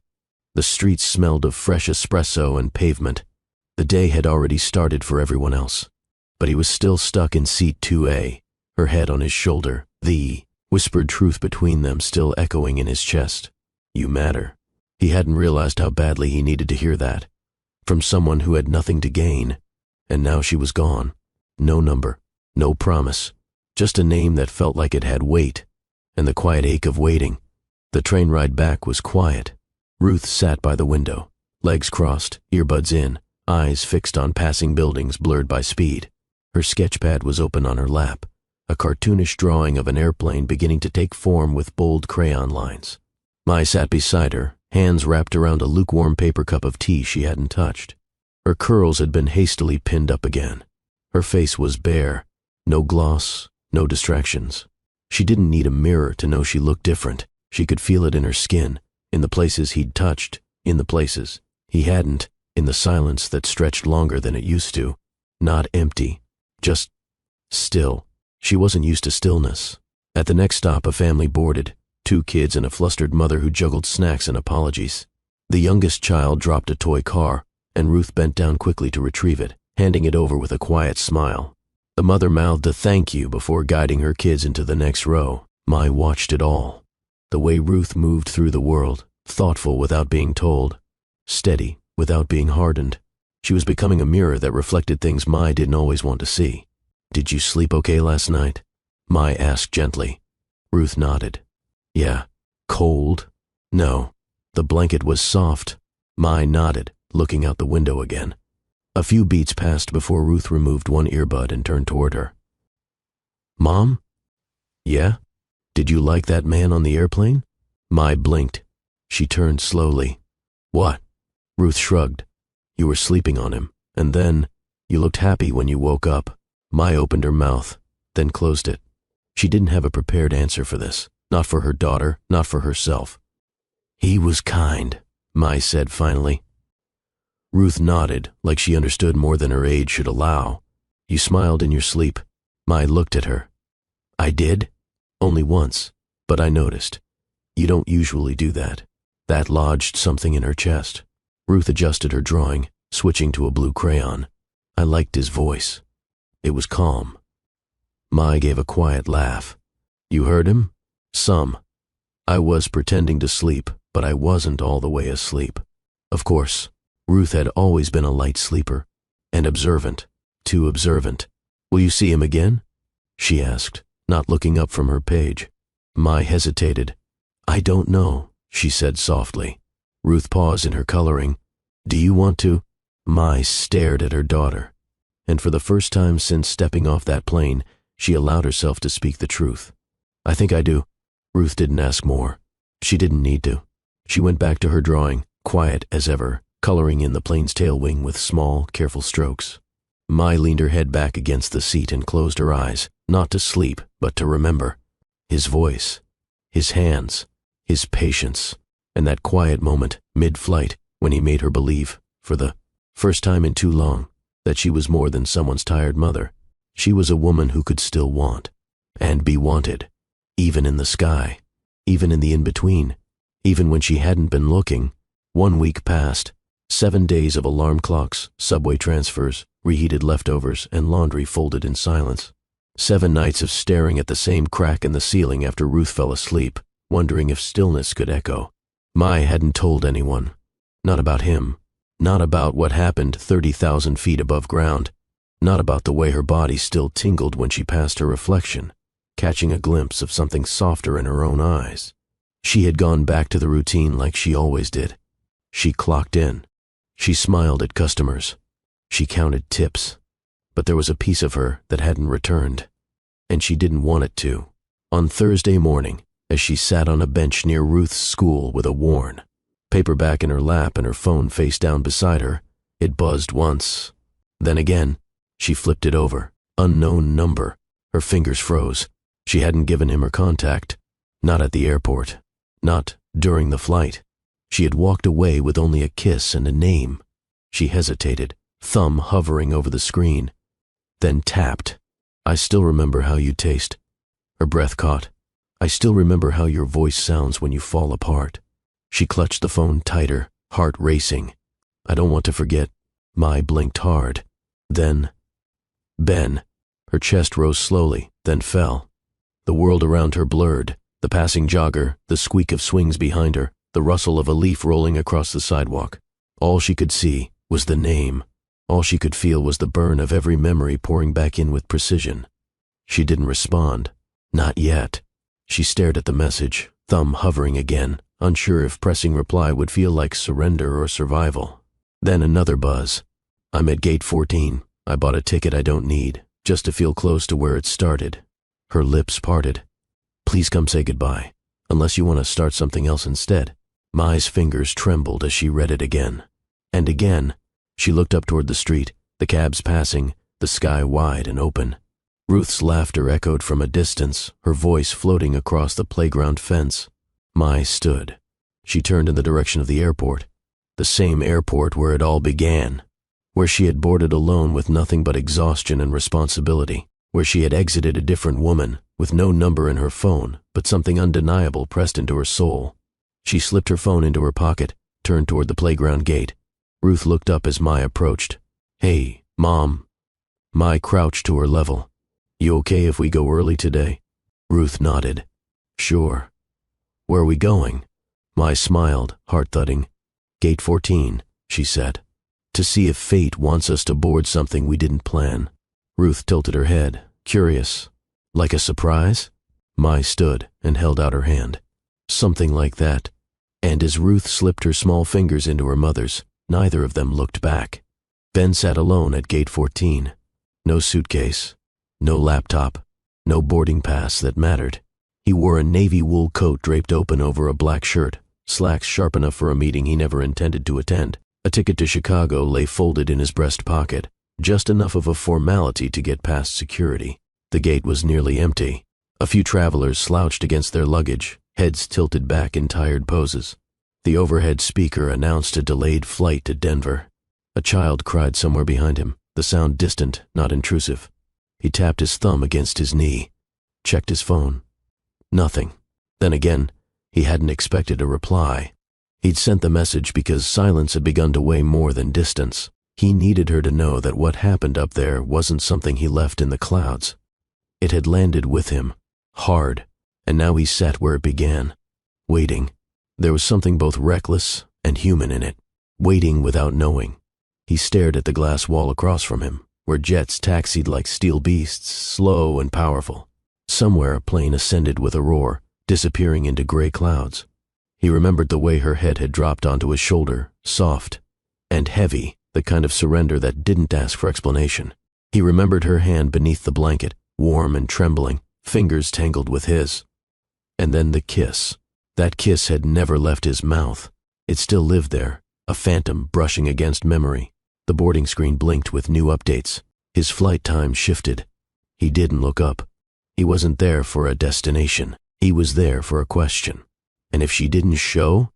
The streets smelled of fresh espresso and pavement. The day had already started for everyone else. But he was still stuck in seat 2A, her head on his shoulder, the whispered truth between them still echoing in his chest. "You matter." He hadn't realized how badly he needed to hear that. From someone who had nothing to gain. And now she was gone. No number, no promise. Just a name that felt like it had weight, and the quiet ache of waiting. The train ride back was quiet. Ruth sat by the window, legs crossed, earbuds in, eyes fixed on passing buildings blurred by speed. Her sketchpad was open on her lap, a cartoonish drawing of an airplane beginning to take form with bold crayon lines. Mai sat beside her, hands wrapped around a lukewarm paper cup of tea she hadn't touched. Her curls had been hastily pinned up again. Her face was bare, no gloss, no distractions. She didn't need a mirror to know she looked different. She could feel it in her skin, in the places he'd touched, in the places he hadn't, in the silence that stretched longer than it used to. Not empty, just still. She wasn't used to stillness. At the next stop, a family boarded, 2 kids and a flustered mother who juggled snacks and apologies. The youngest child dropped a toy car, and Ruth bent down quickly to retrieve it, handing it over with a quiet smile. The mother mouthed a thank you before guiding her kids into the next row. Mai watched it all. The way Ruth moved through the world, thoughtful without being told, steady without being hardened. She was becoming a mirror that reflected things Mai didn't always want to see. "Did you sleep okay last night?" Mai asked gently. Ruth nodded. "Yeah." "Cold?" "No." The blanket was soft. Mai nodded, looking out the window again. A few beats passed before Ruth removed one earbud and turned toward her. "Mom?" "Yeah? Did you like that man on the airplane?" Mai blinked. She turned slowly. "What?" Ruth shrugged. "You were sleeping on him, and then you looked happy when you woke up." Mai opened her mouth, then closed it. She didn't have a prepared answer for this, not for her daughter, not for herself. "He was kind," Mai said finally. Ruth nodded, like she understood more than her age should allow. "You smiled in your sleep." Mai looked at her. "I did? Only once, but I noticed. You don't usually do that." That lodged something in her chest. Ruth adjusted her drawing, switching to a blue crayon. I liked his voice. It was calm. Mai gave a quiet laugh. "You heard him?" "Some. I was pretending to sleep, but I wasn't all the way asleep." Of course, Ruth had always been a light sleeper, and observant, too observant. "Will you see him again?" she asked, not looking up from her page. Mai hesitated. "I don't know," she said softly. Ruth paused in her coloring. "Do you want to?" Mai stared at her daughter, and for the first time since stepping off that plane, she allowed herself to speak the truth. "I think I do." Ruth didn't ask more. She didn't need to. She went back to her drawing, quiet as ever, coloring in the plane's tail wing with small, careful strokes. Mai leaned her head back against the seat and closed her eyes, not to sleep, but to remember. His voice, his hands, his patience, and that quiet moment, mid-flight, when he made her believe, for the first time in too long, that she was more than someone's tired mother. She was a woman who could still want, and be wanted, even in the sky, even in the in-between, even when she hadn't been looking. 1 week passed, 7 days of alarm clocks, subway transfers, reheated leftovers, and laundry folded in silence. 7 nights of staring at the same crack in the ceiling after Ruth fell asleep, wondering if stillness could echo. Mai hadn't told anyone. Not about him. Not about what happened 30,000 feet above ground. Not about the way her body still tingled when she passed her reflection, catching a glimpse of something softer in her own eyes. She had gone back to the routine like she always did. She clocked in. She smiled at customers. She counted tips. But there was a piece of her that hadn't returned, and she didn't want it to. On Thursday morning, as she sat on a bench near Ruth's school with a worn paperback in her lap and her phone face down beside her, it buzzed once. Then again, she flipped it over. Unknown number. Her fingers froze. She hadn't given him her contact. Not at the airport. Not during the flight. She had walked away with only a kiss and a name. She hesitated, thumb hovering over the screen, then tapped. I still remember how you taste. Her breath caught. I still remember how your voice sounds when you fall apart. She clutched the phone tighter, heart racing. I don't want to forget. Mai blinked hard. Then, Ben. Her chest rose slowly, then fell. The world around her blurred. The passing jogger, the squeak of swings behind her, the rustle of a leaf rolling across the sidewalk. All she could see was the name. All she could feel was the burn of every memory pouring back in with precision. She didn't respond. Not yet. She stared at the message, thumb hovering again, unsure if pressing reply would feel like surrender or survival. Then another buzz. I'm at gate 14. I bought a ticket I don't need, just to feel close to where it started. Her lips parted. Please come say goodbye, unless you want to start something else instead. Mai's fingers trembled as she read it again. And again. She looked up toward the street, the cabs passing, the sky wide and open. Ruth's laughter echoed from a distance, her voice floating across the playground fence. Mai stood. She turned in the direction of the airport, the same airport where it all began, where she had boarded alone with nothing but exhaustion and responsibility, where she had exited a different woman, with no number in her phone, but something undeniable pressed into her soul. She slipped her phone into her pocket, turned toward the playground gate. Ruth looked up as Mai approached. Hey, Mom. Mai crouched to her level. You okay if we go early today? Ruth nodded. Sure. Where are we going? Mai smiled, heart-thudding. Gate 14, she said. To see if fate wants us to board something we didn't plan. Ruth tilted her head, curious. Like a surprise? Mai stood and held out her hand. Something like that. And as Ruth slipped her small fingers into her mother's, neither of them looked back. Ben sat alone at gate 14. No suitcase, no laptop, no boarding pass that mattered. He wore a navy wool coat draped open over a black shirt, slacks sharp enough for a meeting he never intended to attend. A ticket to Chicago lay folded in his breast pocket, just enough of a formality to get past security. The gate was nearly empty. A few travelers slouched against their luggage, heads tilted back in tired poses. The overhead speaker announced a delayed flight to Denver. A child cried somewhere behind him, the sound distant, not intrusive. He tapped his thumb against his knee, checked his phone. Nothing. Then again, he hadn't expected a reply. He'd sent the message because silence had begun to weigh more than distance. He needed her to know that what happened up there wasn't something he left in the clouds. It had landed with him, hard, and now he sat where it began, waiting. There was something both reckless and human in it, waiting without knowing. He stared at the glass wall across from him, where jets taxied like steel beasts, slow and powerful. Somewhere a plane ascended with a roar, disappearing into gray clouds. He remembered the way her head had dropped onto his shoulder, soft and heavy, the kind of surrender that didn't ask for explanation. He remembered her hand beneath the blanket, warm and trembling, fingers tangled with his. And then the kiss. That kiss had never left his mouth. It still lived there, a phantom brushing against memory. The boarding screen blinked with new updates. His flight time shifted. He didn't look up. He wasn't there for a destination. He was there for a question. And if she didn't show,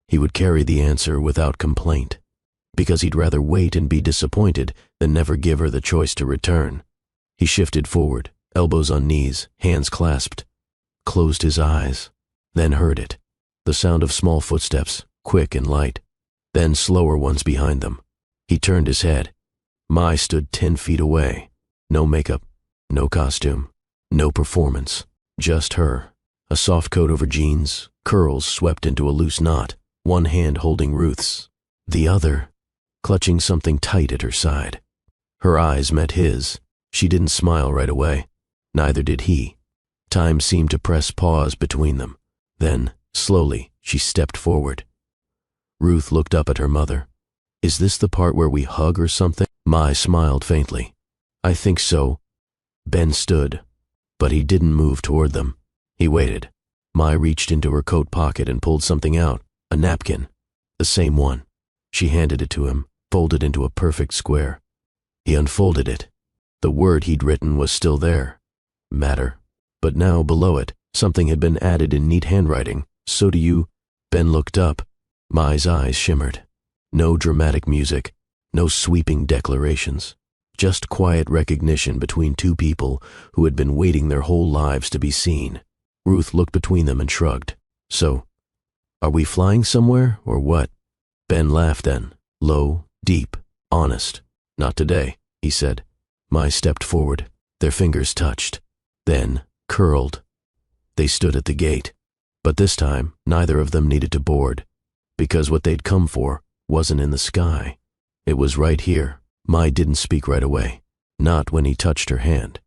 he would carry the answer without complaint, because he'd rather wait and be disappointed than never give her the choice to return. He shifted forward, elbows on knees, hands clasped, closed his eyes, then heard it. The sound of small footsteps, quick and light, then slower ones behind them. He turned his head. Mai stood 10 feet away. No makeup, no costume, no performance, just her. A soft coat over jeans, curls swept into a loose knot, one hand holding Ruth's, the other clutching something tight at her side. Her eyes met his. She didn't smile right away. Neither did he. Time seemed to press pause between them. Then, slowly, she stepped forward. Ruth looked up at her mother. Is this the part where we hug or something? Mai smiled faintly. I think so. Ben stood, but he didn't move toward them. He waited. Mai reached into her coat pocket and pulled something out, a napkin. The same one. She handed it to him, folded into a perfect square. He unfolded it. The word he'd written was still there. Matter. But now, below it, something had been added in neat handwriting. So do you... Ben looked up. Mai's eyes shimmered. No dramatic music, no sweeping declarations. Just quiet recognition between two people who had been waiting their whole lives to be seen. Ruth looked between them and shrugged. So, are we flying somewhere, or what? Ben laughed then, low, deep, honest. Not today, he said. Mai stepped forward. Their fingers touched, then curled. They stood at the gate. But this time, neither of them needed to board, because what they'd come for wasn't in the sky. It was right here. Mai didn't speak right away. Not when he touched her hand.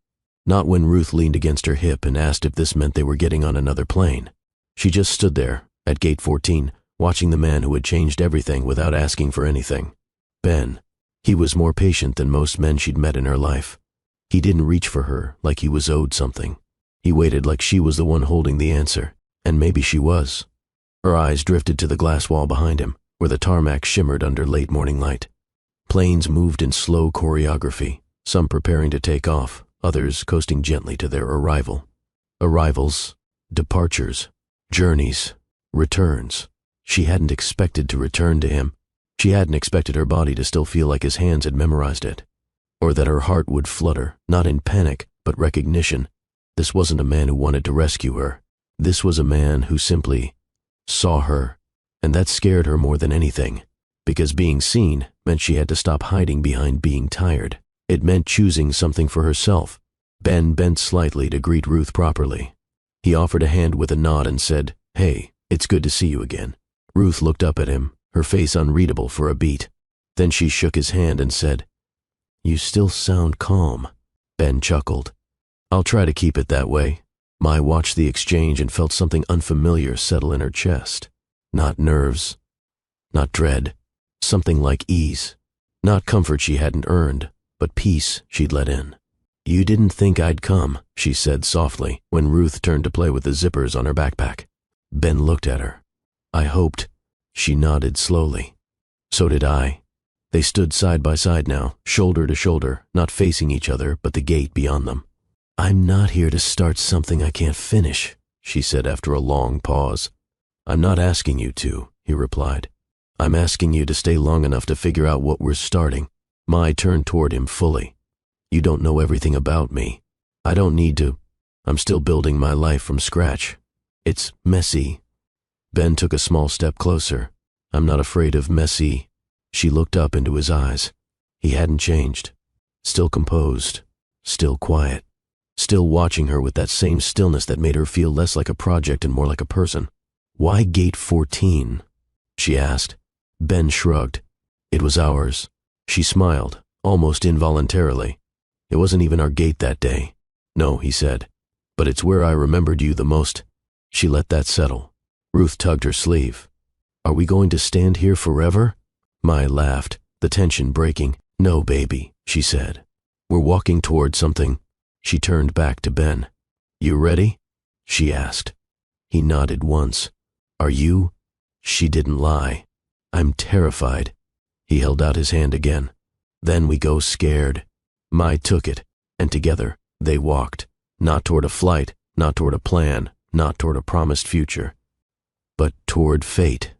Not when Ruth leaned against her hip and asked if this meant they were getting on another plane. She just stood there, at gate 14, watching the man who had changed everything without asking for anything. Ben. He was more patient than most men she'd met in her life. He didn't reach for her like he was owed something. He waited like she was the one holding the answer, and maybe she was. Her eyes drifted to the glass wall behind him, where the tarmac shimmered under late morning light. Planes moved in slow choreography, some preparing to take off, others coasting gently to their arrival. Arrivals, departures, journeys, returns. She hadn't expected to return to him. She hadn't expected her body to still feel like his hands had memorized it, or that her heart would flutter, not in panic, but recognition. This wasn't a man who wanted to rescue her. This was a man who simply saw her, and that scared her more than anything, because being seen meant she had to stop hiding behind being tired. It meant choosing something for herself. Ben bent slightly to greet Ruth properly. He offered a hand with a nod and said, "Hey, it's good to see you again." Ruth looked up at him, her face unreadable for a beat. Then she shook his hand and said, "You still sound calm." Ben chuckled. "I'll try to keep it that way." Mai watched the exchange and felt something unfamiliar settle in her chest. Not nerves, not dread, something like ease. Not comfort she hadn't earned, but peace she'd let in. "You didn't think I'd come," she said softly when Ruth turned to play with the zippers on her backpack. Ben looked at her. "I hoped." She nodded slowly. "So did I." They stood side by side now, shoulder to shoulder, not facing each other but the gate beyond them. "I'm not here to start something I can't finish," she said after a long pause. "I'm not asking you to," he replied. "I'm asking you to stay long enough to figure out what we're starting." Mai turned toward him fully. "You don't know everything about me. I don't need to. I'm still building my life from scratch. It's messy." Ben took a small step closer. "I'm not afraid of messy." She looked up into his eyes. He hadn't changed. Still composed. Still quiet. Still watching her with that same stillness that made her feel less like a project and more like a person. "Why gate 14? She asked. Ben shrugged. "It was ours." She smiled, almost involuntarily. "It wasn't even our gate that day." "No," he said. "But it's where I remembered you the most." She let that settle. Ruth tugged her sleeve. "Are we going to stand here forever?" Mai laughed, the tension breaking. "No, baby," she said. "We're walking toward something." She turned back to Ben. "You ready?" she asked. He nodded once. "Are you?" She didn't lie. "I'm terrified." He held out his hand again. "Then we go scared." Mai took it, and together they walked, not toward a flight, not toward a plan, not toward a promised future, but toward fate,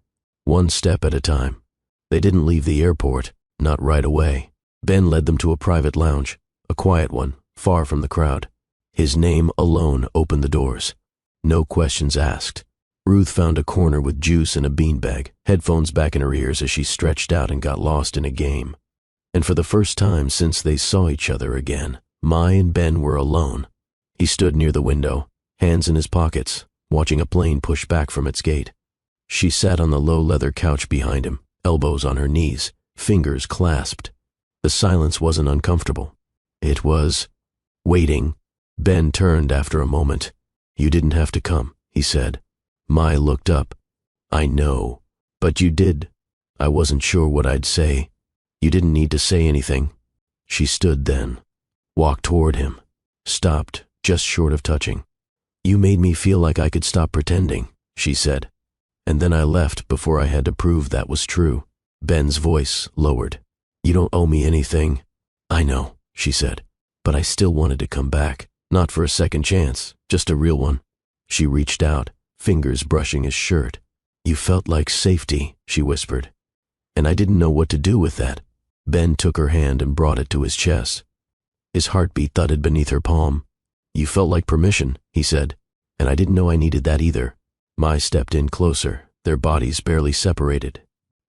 one step at a time. They didn't leave the airport, not right away. Ben led them to a private lounge, a quiet one, far from the crowd. His name alone opened the doors. No questions asked. Ruth found a corner with juice and a beanbag, headphones back in her ears as she stretched out and got lost in a game. And for the first time since they saw each other again, Mai and Ben were alone. He stood near the window, hands in his pockets, watching a plane push back from its gate. She sat on the low leather couch behind him, elbows on her knees, fingers clasped. The silence wasn't uncomfortable. It was waiting. Ben turned after a moment. "You didn't have to come," he said. Mai looked up. "I know, but you did. I wasn't sure what I'd say. You didn't need to say anything." She stood then, walked toward him, stopped just short of touching. "You made me feel like I could stop pretending," she said. "And then I left before I had to prove that was true." Ben's voice lowered. "You don't owe me anything." "I know," she said, "but I still wanted to come back. Not for a second chance, just a real one." She reached out, fingers brushing his shirt. "You felt like safety," she whispered. "And I didn't know what to do with that." Ben took her hand and brought it to his chest. His heartbeat thudded beneath her palm. "You felt like permission," he said, "and I didn't know I needed that either." Mai stepped in closer, their bodies barely separated.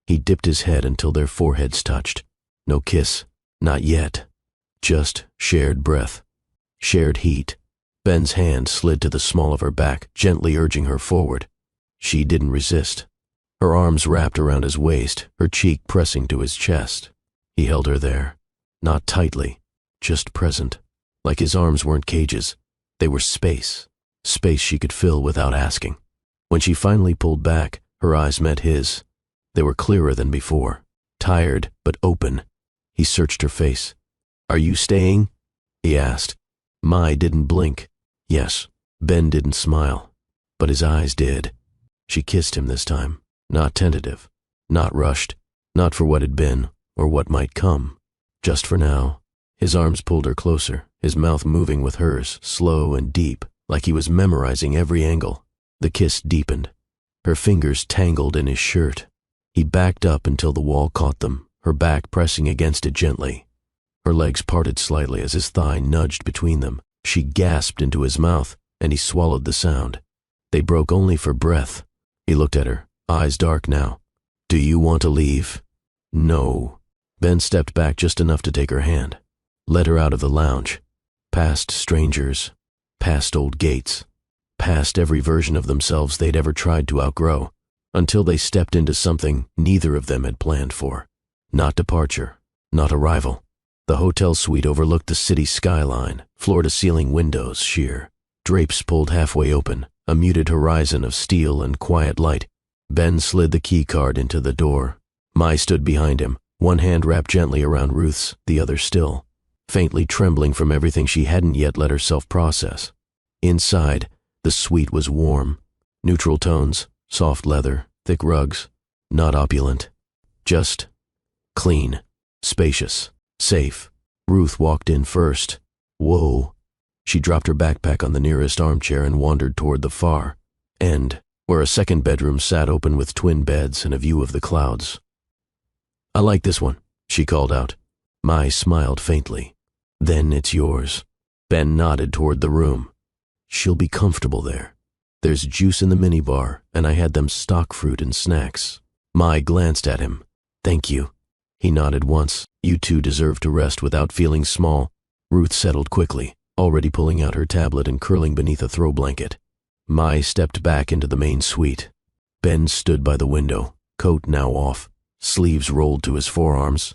He dipped his head until their foreheads touched. No kiss, not yet. Just shared breath, shared heat. Ben's hand slid to the small of her back, gently urging her forward. She didn't resist. Her arms wrapped around his waist, her cheek pressing to his chest. He held her there, not tightly, just present, like his arms weren't cages. They were space, space she could fill without asking. When she finally pulled back, her eyes met his. They were clearer than before, tired but open. He searched her face. "Are you staying?" he asked. Mai didn't blink. Yes. Ben didn't smile, but his eyes did. She kissed him this time, not tentative, not rushed, not for what had been or what might come, just for now. His arms pulled her closer, his mouth moving with hers, slow and deep, like he was memorizing every angle. The kiss deepened. Her fingers tangled in his shirt. He backed up until the wall caught them, her back pressing against it gently. Her legs parted slightly as his thigh nudged between them. She gasped into his mouth, and he swallowed the sound. They broke only for breath. He looked at her, eyes dark now. "Do you want to leave?" "No." Ben stepped back just enough to take her hand, led her out of the lounge, past strangers, past old gates, past every version of themselves they'd ever tried to outgrow, until they stepped into something neither of them had planned for. Not departure, not arrival. The hotel suite overlooked the city skyline, floor-to-ceiling windows sheer, drapes pulled halfway open, a muted horizon of steel and quiet light. Ben slid the key card into the door. Mai stood behind him, one hand wrapped gently around Ruth's, the other still, faintly trembling from everything she hadn't yet let herself process. Inside, the suite was warm, neutral tones, soft leather, thick rugs, not opulent, just clean, spacious, safe. Ruth walked in first. Whoa. She dropped her backpack on the nearest armchair and wandered toward the far end, where a second bedroom sat open with twin beds and a view of the clouds. "I like this one," she called out. Mai smiled faintly. "Then it's yours." Ben nodded toward the room. "She'll be comfortable there. There's juice in the minibar, and I had them stock fruit and snacks." Mai glanced at him. "Thank you." He nodded once. "You two deserve to rest without feeling small." Ruth settled quickly, already pulling out her tablet and curling beneath a throw blanket. Mai stepped back into the main suite. Ben stood by the window, coat now off, sleeves rolled to his forearms.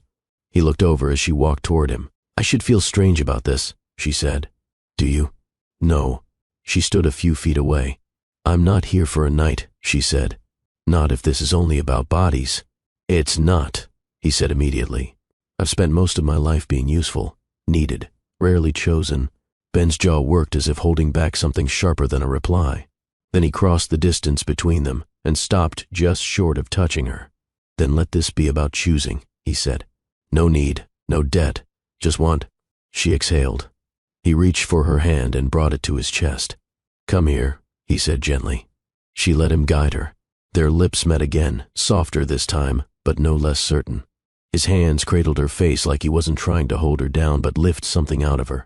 He looked over as she walked toward him. "I should feel strange about this," she said. "Do you?" "No." She stood a few feet away. "I'm not here for a night," she said. "Not if this is only about bodies." "It's not," he said immediately. "I've spent most of my life being useful, needed, rarely chosen." Ben's jaw worked as if holding back something sharper than a reply. Then he crossed the distance between them and stopped just short of touching her. "Then let this be about choosing," he said. "No need, no debt, just want." She exhaled. He reached for her hand and brought it to his chest. "Come here," he said gently. She let him guide her. Their lips met again, softer this time, but no less certain. His hands cradled her face like he wasn't trying to hold her down but lift something out of her.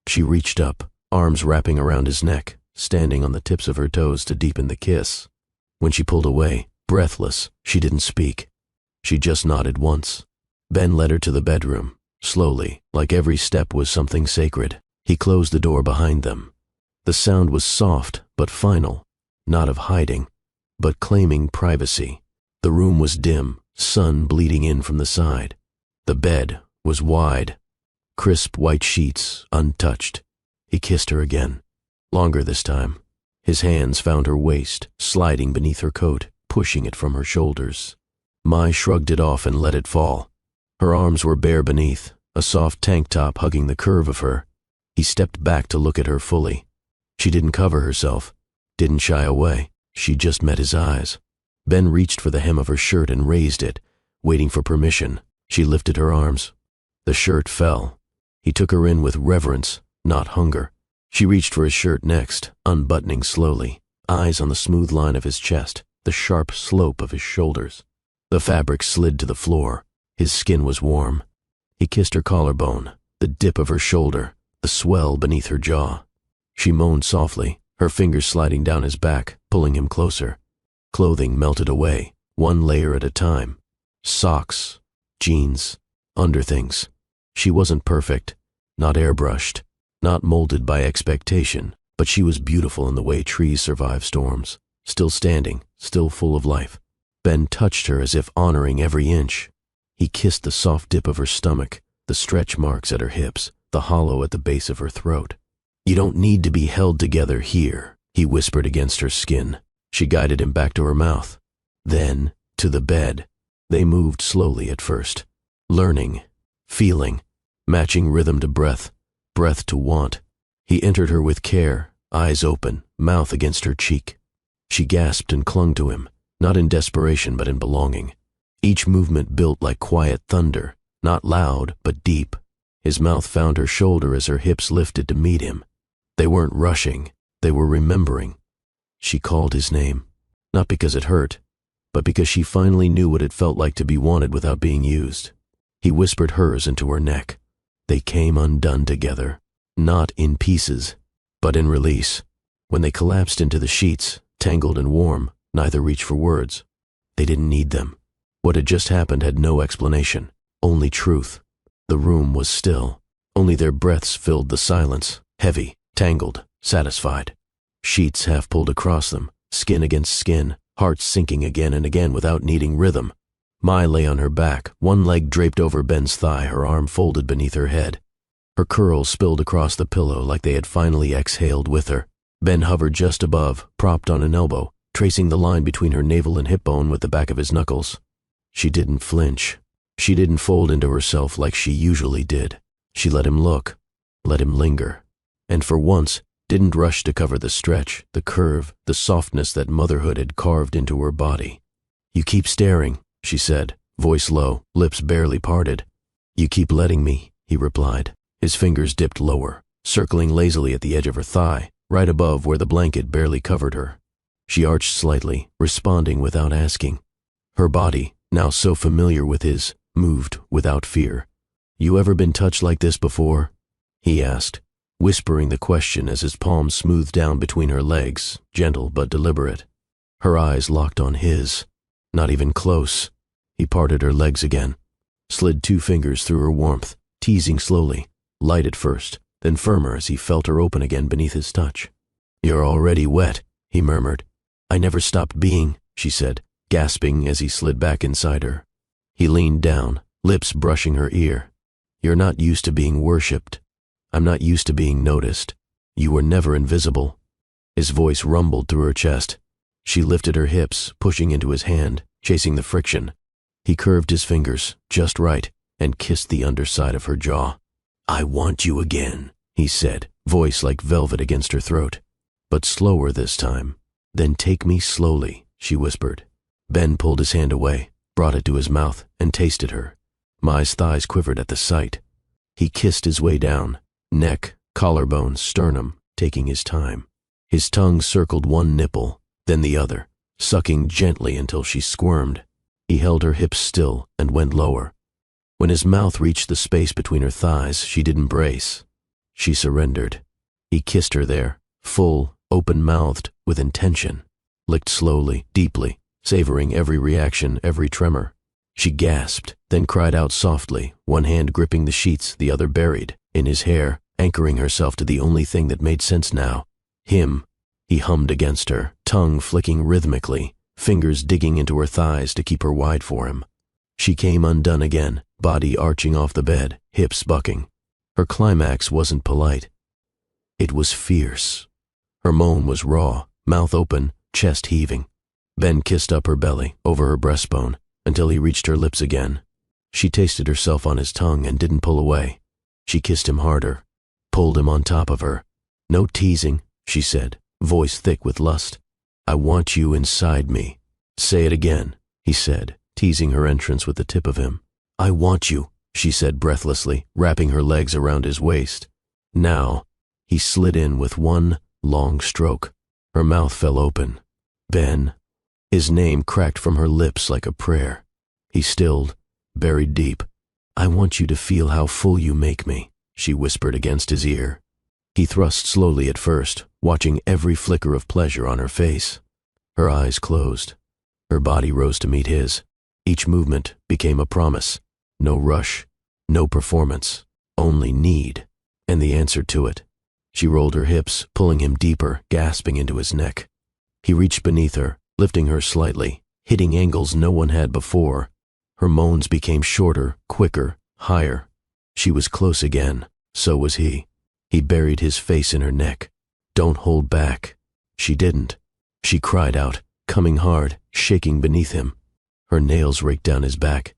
She reached up, arms wrapping around his neck, standing on the tips of her toes to deepen the kiss. When she pulled away, breathless, she didn't speak. She just nodded once. Ben led her to the bedroom, slowly, like every step was something sacred. He closed the door behind them. The sound was soft but final, not of hiding, but claiming privacy. The room was dim, sun bleeding in from the side. The bed was wide, crisp white sheets, untouched. He kissed her again, longer this time. His hands found her waist, sliding beneath her coat, pushing it from her shoulders. Mai shrugged it off and let it fall. Her arms were bare beneath, a soft tank top hugging the curve of her. He stepped back to look at her fully. She didn't cover herself, didn't shy away. She just met his eyes. Ben reached for the hem of her shirt and raised it, waiting for permission. She lifted her arms. The shirt fell. He took her in with reverence, not hunger. She reached for his shirt next, unbuttoning slowly, eyes on the smooth line of his chest, the sharp slope of his shoulders. The fabric slid to the floor. His skin was warm. He kissed her collarbone, the dip of her shoulder, the swell beneath her jaw. She moaned softly, her fingers sliding down his back, pulling him closer. Clothing melted away, one layer at a time. Socks, jeans, underthings. She wasn't perfect, not airbrushed, not molded by expectation, but she was beautiful in the way trees survive storms, still standing, still full of life. Ben touched her as if honoring every inch. He kissed the soft dip of her stomach, the stretch marks at her hips, the hollow at the base of her throat. "You don't need to be held together here," he whispered against her skin. She guided him back to her mouth. Then, to the bed. They moved slowly at first, learning, feeling, matching rhythm to breath, breath to want. He entered her with care, eyes open, mouth against her cheek. She gasped and clung to him, not in desperation but in belonging. Each movement built like quiet thunder, not loud but deep. His mouth found her shoulder as her hips lifted to meet him. They weren't rushing, they were remembering. She called his name, not because it hurt, but because she finally knew what it felt like to be wanted without being used. He whispered hers into her neck. They came undone together, not in pieces, but in release. When they collapsed into the sheets, tangled and warm, neither reached for words. They didn't need them. What had just happened had no explanation, only truth. The room was still. Only their breaths filled the silence, heavy, tangled, satisfied. Sheets half pulled across them, skin against skin, hearts sinking again and again without needing rhythm. Mai lay on her back, one leg draped over Ben's thigh, her arm folded beneath her head. Her curls spilled across the pillow like they had finally exhaled with her. Ben hovered just above, propped on an elbow, tracing the line between her navel and hip bone with the back of his knuckles. She didn't flinch. She didn't fold into herself like she usually did. She let him look, let him linger, and for once didn't rush to cover the stretch, the curve, the softness that motherhood had carved into her body. "You keep staring," she said, voice low, lips barely parted. "You keep letting me," he replied. His fingers dipped lower, circling lazily at the edge of her thigh, right above where the blanket barely covered her. She arched slightly, responding without asking. Her body, now so familiar with his, moved without fear. "You ever been touched like this before?" he asked, whispering the question as his palms smoothed down between her legs, gentle but deliberate. Her eyes locked on his. Not even close. He parted her legs again, slid 2 fingers through her warmth, teasing slowly, light at first, then firmer as he felt her open again beneath his touch. "You're already wet," he murmured. "I never stopped being," she said, gasping as he slid back inside her. He leaned down, lips brushing her ear. "You're not used to being worshipped. I'm not used to being noticed. You were never invisible." His voice rumbled through her chest. She lifted her hips, pushing into his hand, chasing the friction. He curved his fingers, just right, and kissed the underside of her jaw. "I want you again," he said, voice like velvet against her throat. But slower this time. "Then take me slowly," she whispered. Ben pulled his hand away, brought it to his mouth, and tasted her. Mai's thighs quivered at the sight. He kissed his way down, neck, collarbone, sternum, taking his time. His tongue circled one nipple, then the other, sucking gently until she squirmed. He held her hips still and went lower. When his mouth reached the space between her thighs, she didn't brace. She surrendered. He kissed her there, full, open-mouthed, with intention, licked slowly, deeply, savoring every reaction, every tremor. She gasped, then cried out softly, one hand gripping the sheets, the other buried in his hair, anchoring herself to the only thing that made sense now. Him. He hummed against her, tongue flicking rhythmically, fingers digging into her thighs to keep her wide for him. She came undone again, body arching off the bed, hips bucking. Her climax wasn't polite. It was fierce. Her moan was raw, mouth open, chest heaving. Ben kissed up her belly, over her breastbone, until he reached her lips again. She tasted herself on his tongue and didn't pull away. She kissed him harder, pulled him on top of her. "No teasing," she said, voice thick with lust. "I want you inside me." "Say it again," he said, teasing her entrance with the tip of him. "I want you," she said breathlessly, wrapping her legs around his waist. Now, he slid in with one long stroke. Her mouth fell open. "Ben." His name cracked from her lips like a prayer. He stilled, buried deep. "I want you to feel how full you make me," she whispered against his ear. He thrust slowly at first, watching every flicker of pleasure on her face. Her eyes closed. Her body rose to meet his. Each movement became a promise. No rush, no performance, only need, and the answer to it. She rolled her hips, pulling him deeper, gasping into his neck. He reached beneath her, lifting her slightly, hitting angles no one had before. Her moans became shorter, quicker, higher. She was close again. So was he. He buried his face in her neck. "Don't hold back." She didn't. She cried out, coming hard, shaking beneath him. Her nails raked down his back.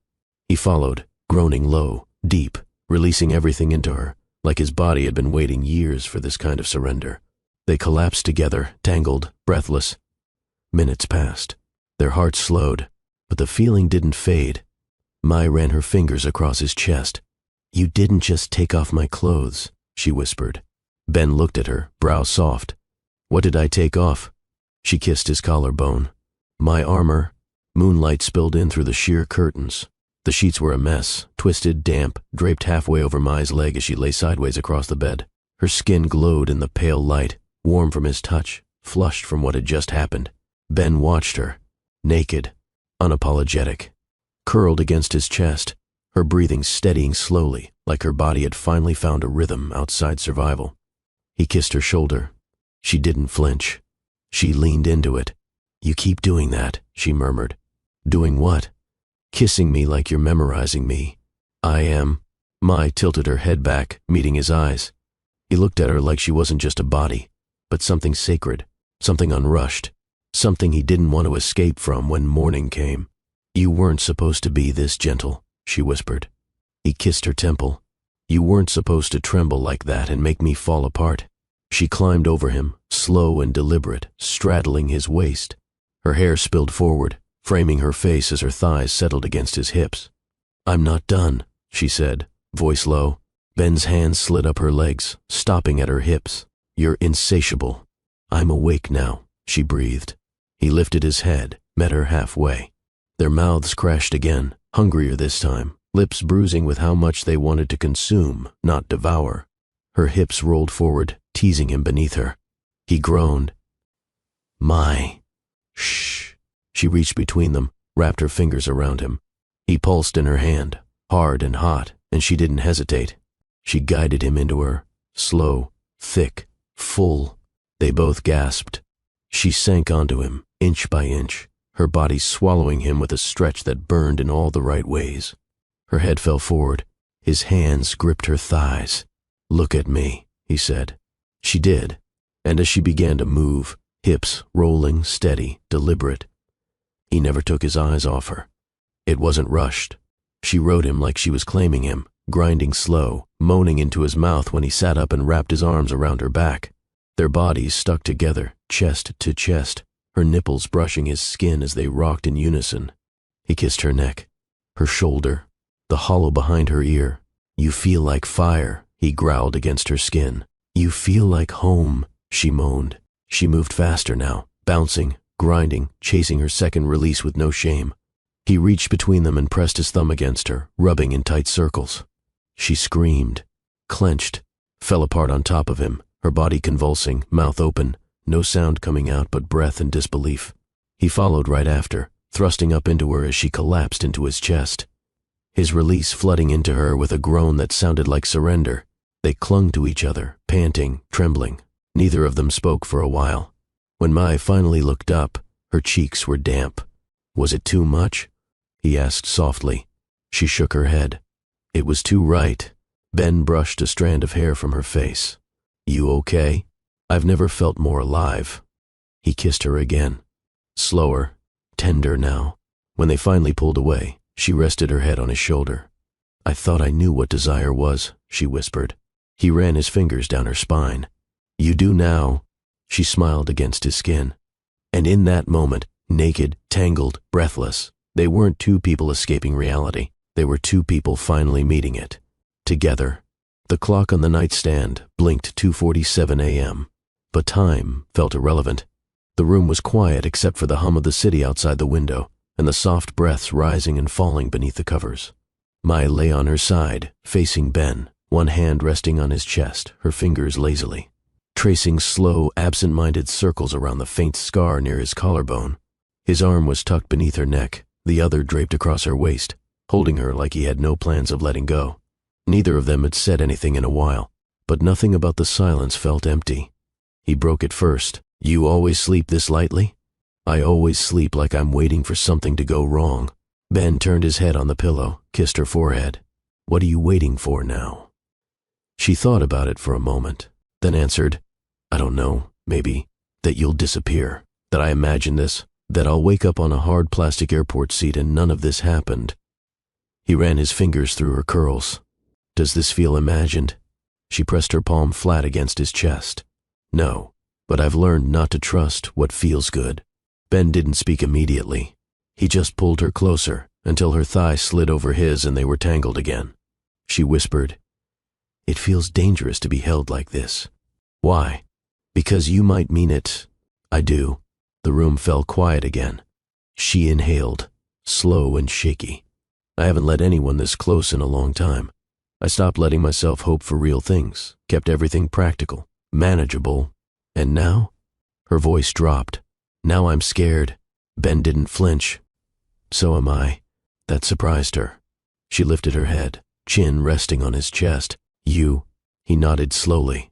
He followed, groaning low, deep, releasing everything into her, like his body had been waiting years for this kind of surrender. They collapsed together, tangled, breathless. Minutes passed. Their hearts slowed, but the feeling didn't fade. Mai ran her fingers across his chest. "You didn't just take off my clothes," she whispered. Ben looked at her, brow soft. "What did I take off?" She kissed his collarbone. "My armor." Moonlight spilled in through the sheer curtains. The sheets were a mess, twisted, damp, draped halfway over Mai's leg as she lay sideways across the bed. Her skin glowed in the pale light, warm from his touch, flushed from what had just happened. Ben watched her, naked, unapologetic, curled against his chest, her breathing steadying slowly, like her body had finally found a rhythm outside survival. He kissed her shoulder. She didn't flinch. She leaned into it. "You keep doing that," she murmured. "Doing what?" "Kissing me like you're memorizing me." "I am." Mai tilted her head back, meeting his eyes. He looked at her like she wasn't just a body, but something sacred, something unrushed, something he didn't want to escape from when morning came. "You weren't supposed to be this gentle," she whispered. He kissed her temple. "You weren't supposed to tremble like that and make me fall apart." She climbed over him, slow and deliberate, straddling his waist. Her hair spilled forward, framing her face as her thighs settled against his hips. "I'm not done," she said, voice low. Ben's hands slid up her legs, stopping at her hips. "You're insatiable." "I'm awake now," she breathed. He lifted his head, met her halfway. Their mouths crashed again, hungrier this time, lips bruising with how much they wanted to consume, not devour. Her hips rolled forward, teasing him beneath her. He groaned. "My." "Shh." She reached between them, wrapped her fingers around him. He pulsed in her hand, hard and hot, and she didn't hesitate. She guided him into her, slow, thick, full. They both gasped. She sank onto him, inch by inch, her body swallowing him with a stretch that burned in all the right ways. Her head fell forward. His hands gripped her thighs. "Look at me," he said. She did, and as she began to move, hips rolling, steady, deliberate, he never took his eyes off her. It wasn't rushed. She rode him like she was claiming him, grinding slow, moaning into his mouth when he sat up and wrapped his arms around her back. Their bodies stuck together, chest to chest, her nipples brushing his skin as they rocked in unison. He kissed her neck, her shoulder, the hollow behind her ear. You feel like fire, he growled against her skin. You feel like home, she moaned. She moved faster now, bouncing, grinding, chasing her second release with no shame. He reached between them and pressed his thumb against her, rubbing in tight circles. She screamed, clenched, fell apart on top of him, her body convulsing, mouth open, no sound coming out but breath and disbelief. He followed right after, thrusting up into her as she collapsed into his chest. His release flooding into her with a groan that sounded like surrender. They clung to each other, panting, trembling. Neither of them spoke for a while. When Mai finally looked up, her cheeks were damp. Was it too much? He asked softly. She shook her head. It was too right. Ben brushed a strand of hair from her face. You okay? I've never felt more alive. He kissed her again. Slower, tender now. When they finally pulled away, she rested her head on his shoulder. I thought I knew what desire was, she whispered. He ran his fingers down her spine. You do now. She smiled against his skin. And in that moment, naked, tangled, breathless, they weren't two people escaping reality. They were two people finally meeting it. Together. The clock on the nightstand blinked 2:47 a.m. But time felt irrelevant. The room was quiet except for the hum of the city outside the window and the soft breaths rising and falling beneath the covers. Mai lay on her side, facing Ben, one hand resting on his chest, her fingers lazily, tracing slow, absent-minded circles around the faint scar near his collarbone. His arm was tucked beneath her neck, the other draped across her waist, holding her like he had no plans of letting go. Neither of them had said anything in a while, but nothing about the silence felt empty. He broke it first. You always sleep this lightly? I always sleep like I'm waiting for something to go wrong. Ben turned his head on the pillow, kissed her forehead. What are you waiting for now? She thought about it for a moment, then answered, I don't know, maybe, that you'll disappear, that I imagine this, that I'll wake up on a hard plastic airport seat and none of this happened. He ran his fingers through her curls. Does this feel imagined? She pressed her palm flat against his chest. No, but I've learned not to trust what feels good. Ben didn't speak immediately. He just pulled her closer until her thigh slid over his and they were tangled again. She whispered, It feels dangerous to be held like this. Why? Because you might mean it. I do. The room fell quiet again. She inhaled, slow and shaky. I haven't let anyone this close in a long time. I stopped letting myself hope for real things, kept everything practical, manageable, and now? Her voice dropped. Now I'm scared. Ben didn't flinch. So am I. That surprised her. She lifted her head, chin resting on his chest. You? He nodded slowly.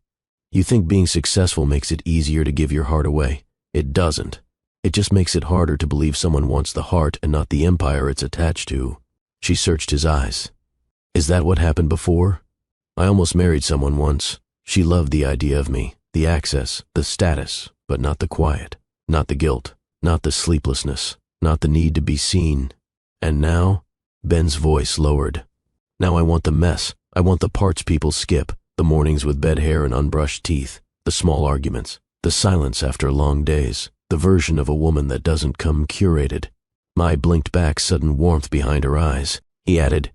You think being successful makes it easier to give your heart away? It doesn't. It just makes it harder to believe someone wants the heart and not the empire it's attached to. She searched his eyes. Is that what happened before? I almost married someone once. She loved the idea of me, the access, the status, but not the quiet, not the guilt, not the sleeplessness, not the need to be seen. And now? Ben's voice lowered. Now I want the mess. I want the parts people skip, the mornings with bed hair and unbrushed teeth, the small arguments, the silence after long days, the version of a woman that doesn't come curated. Mai blinked back sudden warmth behind her eyes. He added,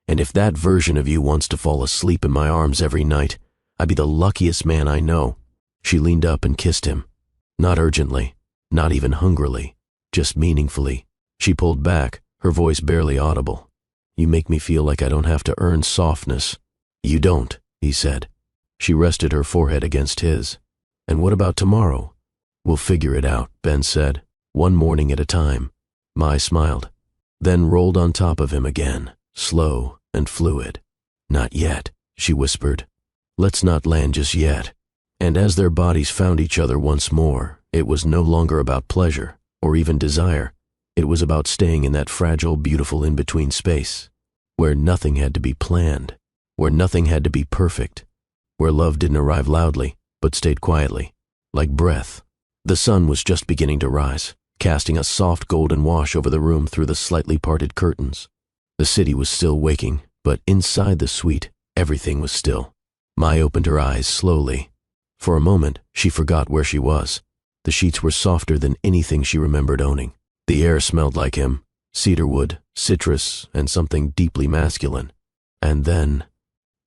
And if that version of you wants to fall asleep in my arms every night, I'd be the luckiest man I know. She leaned up and kissed him. Not urgently, not even hungrily, just meaningfully. She pulled back, her voice barely audible. You make me feel like I don't have to earn softness. You don't, he said. She rested her forehead against his. And what about tomorrow? We'll figure it out, Ben said, one morning at a time. Mai smiled, then rolled on top of him again, slow and fluid. Not yet, she whispered. Let's not land just yet. And as their bodies found each other once more, it was no longer about pleasure or even desire. It was about staying in that fragile, beautiful in-between space, where nothing had to be planned, where nothing had to be perfect, where love didn't arrive loudly, but stayed quietly, like breath. The sun was just beginning to rise, casting a soft golden wash over the room through the slightly parted curtains. The city was still waking, but inside the suite, everything was still. Mai opened her eyes slowly. For a moment, she forgot where she was. The sheets were softer than anything she remembered owning. The air smelled like him, cedarwood, citrus, and something deeply masculine. And then,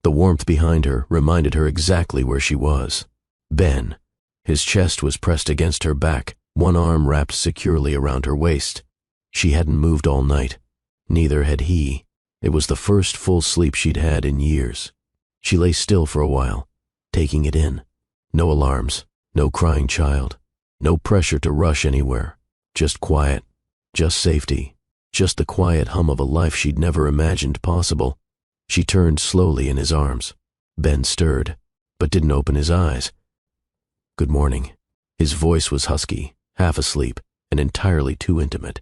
The warmth behind her reminded her exactly where she was. Ben. His chest was pressed against her back, one arm wrapped securely around her waist. She hadn't moved all night. Neither had he. It was the first full sleep she'd had in years. She lay still for a while, taking it in. No alarms, no crying child, no pressure to rush anywhere. Just quiet, just safety, just the quiet hum of a life she'd never imagined possible. She turned slowly in his arms. Ben stirred, but didn't open his eyes. "Good morning." His voice was husky, half asleep, and entirely too intimate.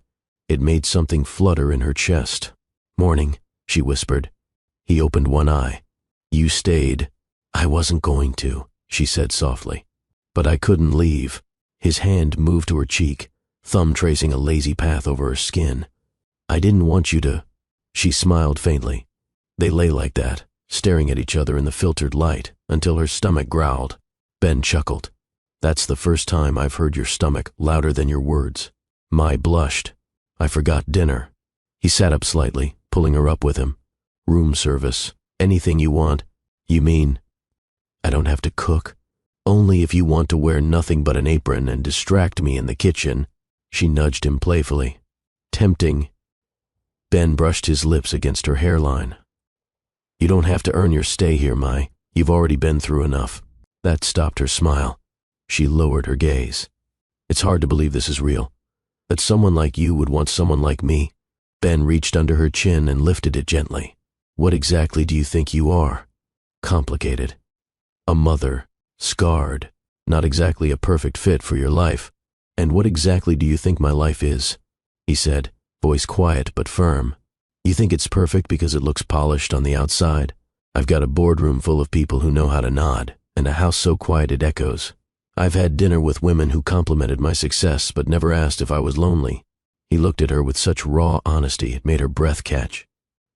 It made something flutter in her chest. "Morning," she whispered. He opened one eye. "You stayed." "I wasn't going to," she said softly. "But I couldn't leave." His hand moved to her cheek, thumb tracing a lazy path over her skin. "I didn't want you to." She smiled faintly. They lay like that, staring at each other in the filtered light, until her stomach growled. Ben chuckled. "That's the first time I've heard your stomach louder than your words." Mai blushed. "I forgot dinner." He sat up slightly, pulling her up with him. "Room service. Anything you want." "You mean I don't have to cook?" "Only if you want to wear nothing but an apron and distract me in the kitchen." She nudged him playfully. "Tempting." Ben brushed his lips against her hairline. "You don't have to earn your stay here, Mai. You've already been through enough." That stopped her smile. She lowered her gaze. "It's hard to believe this is real. That someone like you would want someone like me." Ben reached under her chin and lifted it gently. "What exactly do you think you are?" "Complicated. A mother. Scarred. Not exactly a perfect fit for your life. And what exactly do you think my life is?" He said, voice quiet but firm. "You think it's perfect because it looks polished on the outside? I've got a boardroom full of people who know how to nod, and a house so quiet it echoes. I've had dinner with women who complimented my success but never asked if I was lonely." He looked at her with such raw honesty it made her breath catch.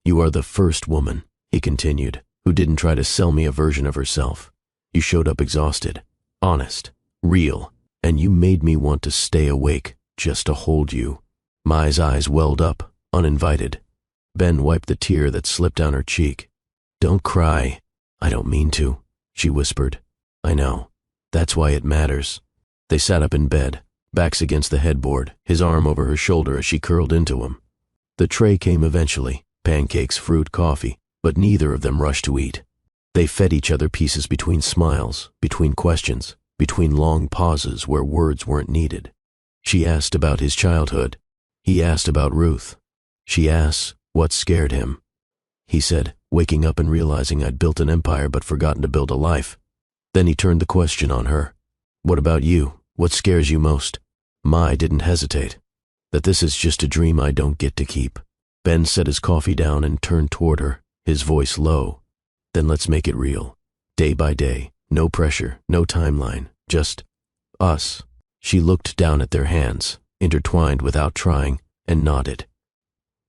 "You are the first woman," he continued, "who didn't try to sell me a version of herself. You showed up exhausted, honest, real, and you made me want to stay awake just to hold you." Mai's eyes welled up, uninvited. Ben wiped the tear that slipped down her cheek. "Don't cry." "I don't mean to," she whispered. "I know. That's why it matters." They sat up in bed, backs against the headboard, his arm over her shoulder as she curled into him. The tray came eventually, pancakes, fruit, coffee, but neither of them rushed to eat. They fed each other pieces between smiles, between questions, between long pauses where words weren't needed. She asked about his childhood. He asked about Ruth. She asked what scared him. He said, waking up and realizing I'd built an empire but forgotten to build a life. Then he turned the question on her. "What about you? What scares you most?" Mai didn't hesitate. "That this is just a dream I don't get to keep." Ben set his coffee down and turned toward her, his voice low. "Then let's make it real. Day by day, no pressure, no timeline, just us." She looked down at their hands, intertwined without trying, and nodded.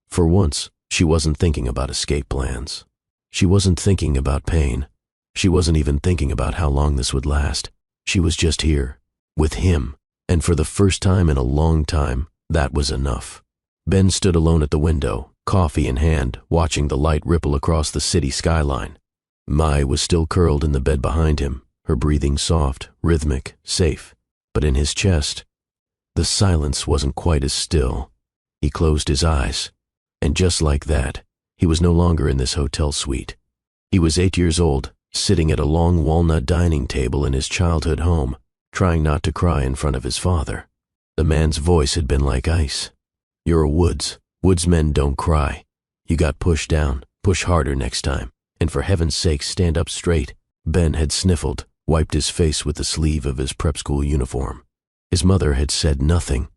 For once, she wasn't thinking about escape plans. She wasn't thinking about pain. She wasn't even thinking about how long this would last. She was just here, with him, and for the first time in a long time, that was enough. Ben stood alone at the window, coffee in hand, watching the light ripple across the city skyline. Mai was still curled in the bed behind him, her breathing soft, rhythmic, safe. But in his chest, the silence wasn't quite as still. He closed his eyes, and just like that, he was no longer in this hotel suite. He was 8 years old, sitting at a long walnut dining table in his childhood home, trying not to cry in front of his father. The man's voice had been like ice. "You're a Woods. Woodsmen don't cry. You got pushed down. Push harder next time. And for heaven's sake, stand up straight." Ben had sniffled, wiped his face with the sleeve of his prep school uniform. His mother had said nothing,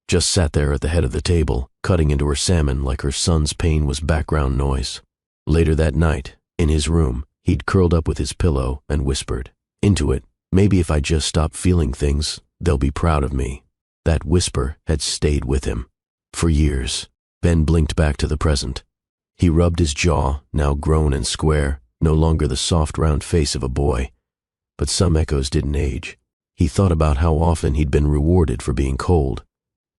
just sat there at the head of the table, cutting into her salmon like her son's pain was background noise. Later that night, in his room, he'd curled up with his pillow and whispered into it, "Maybe if I just stop feeling things, they'll be proud of me." That whisper had stayed with him. For years, Ben blinked back to the present. He rubbed his jaw, now grown and square, no longer the soft round face of a boy. But some echoes didn't age. He thought about how often he'd been rewarded for being cold.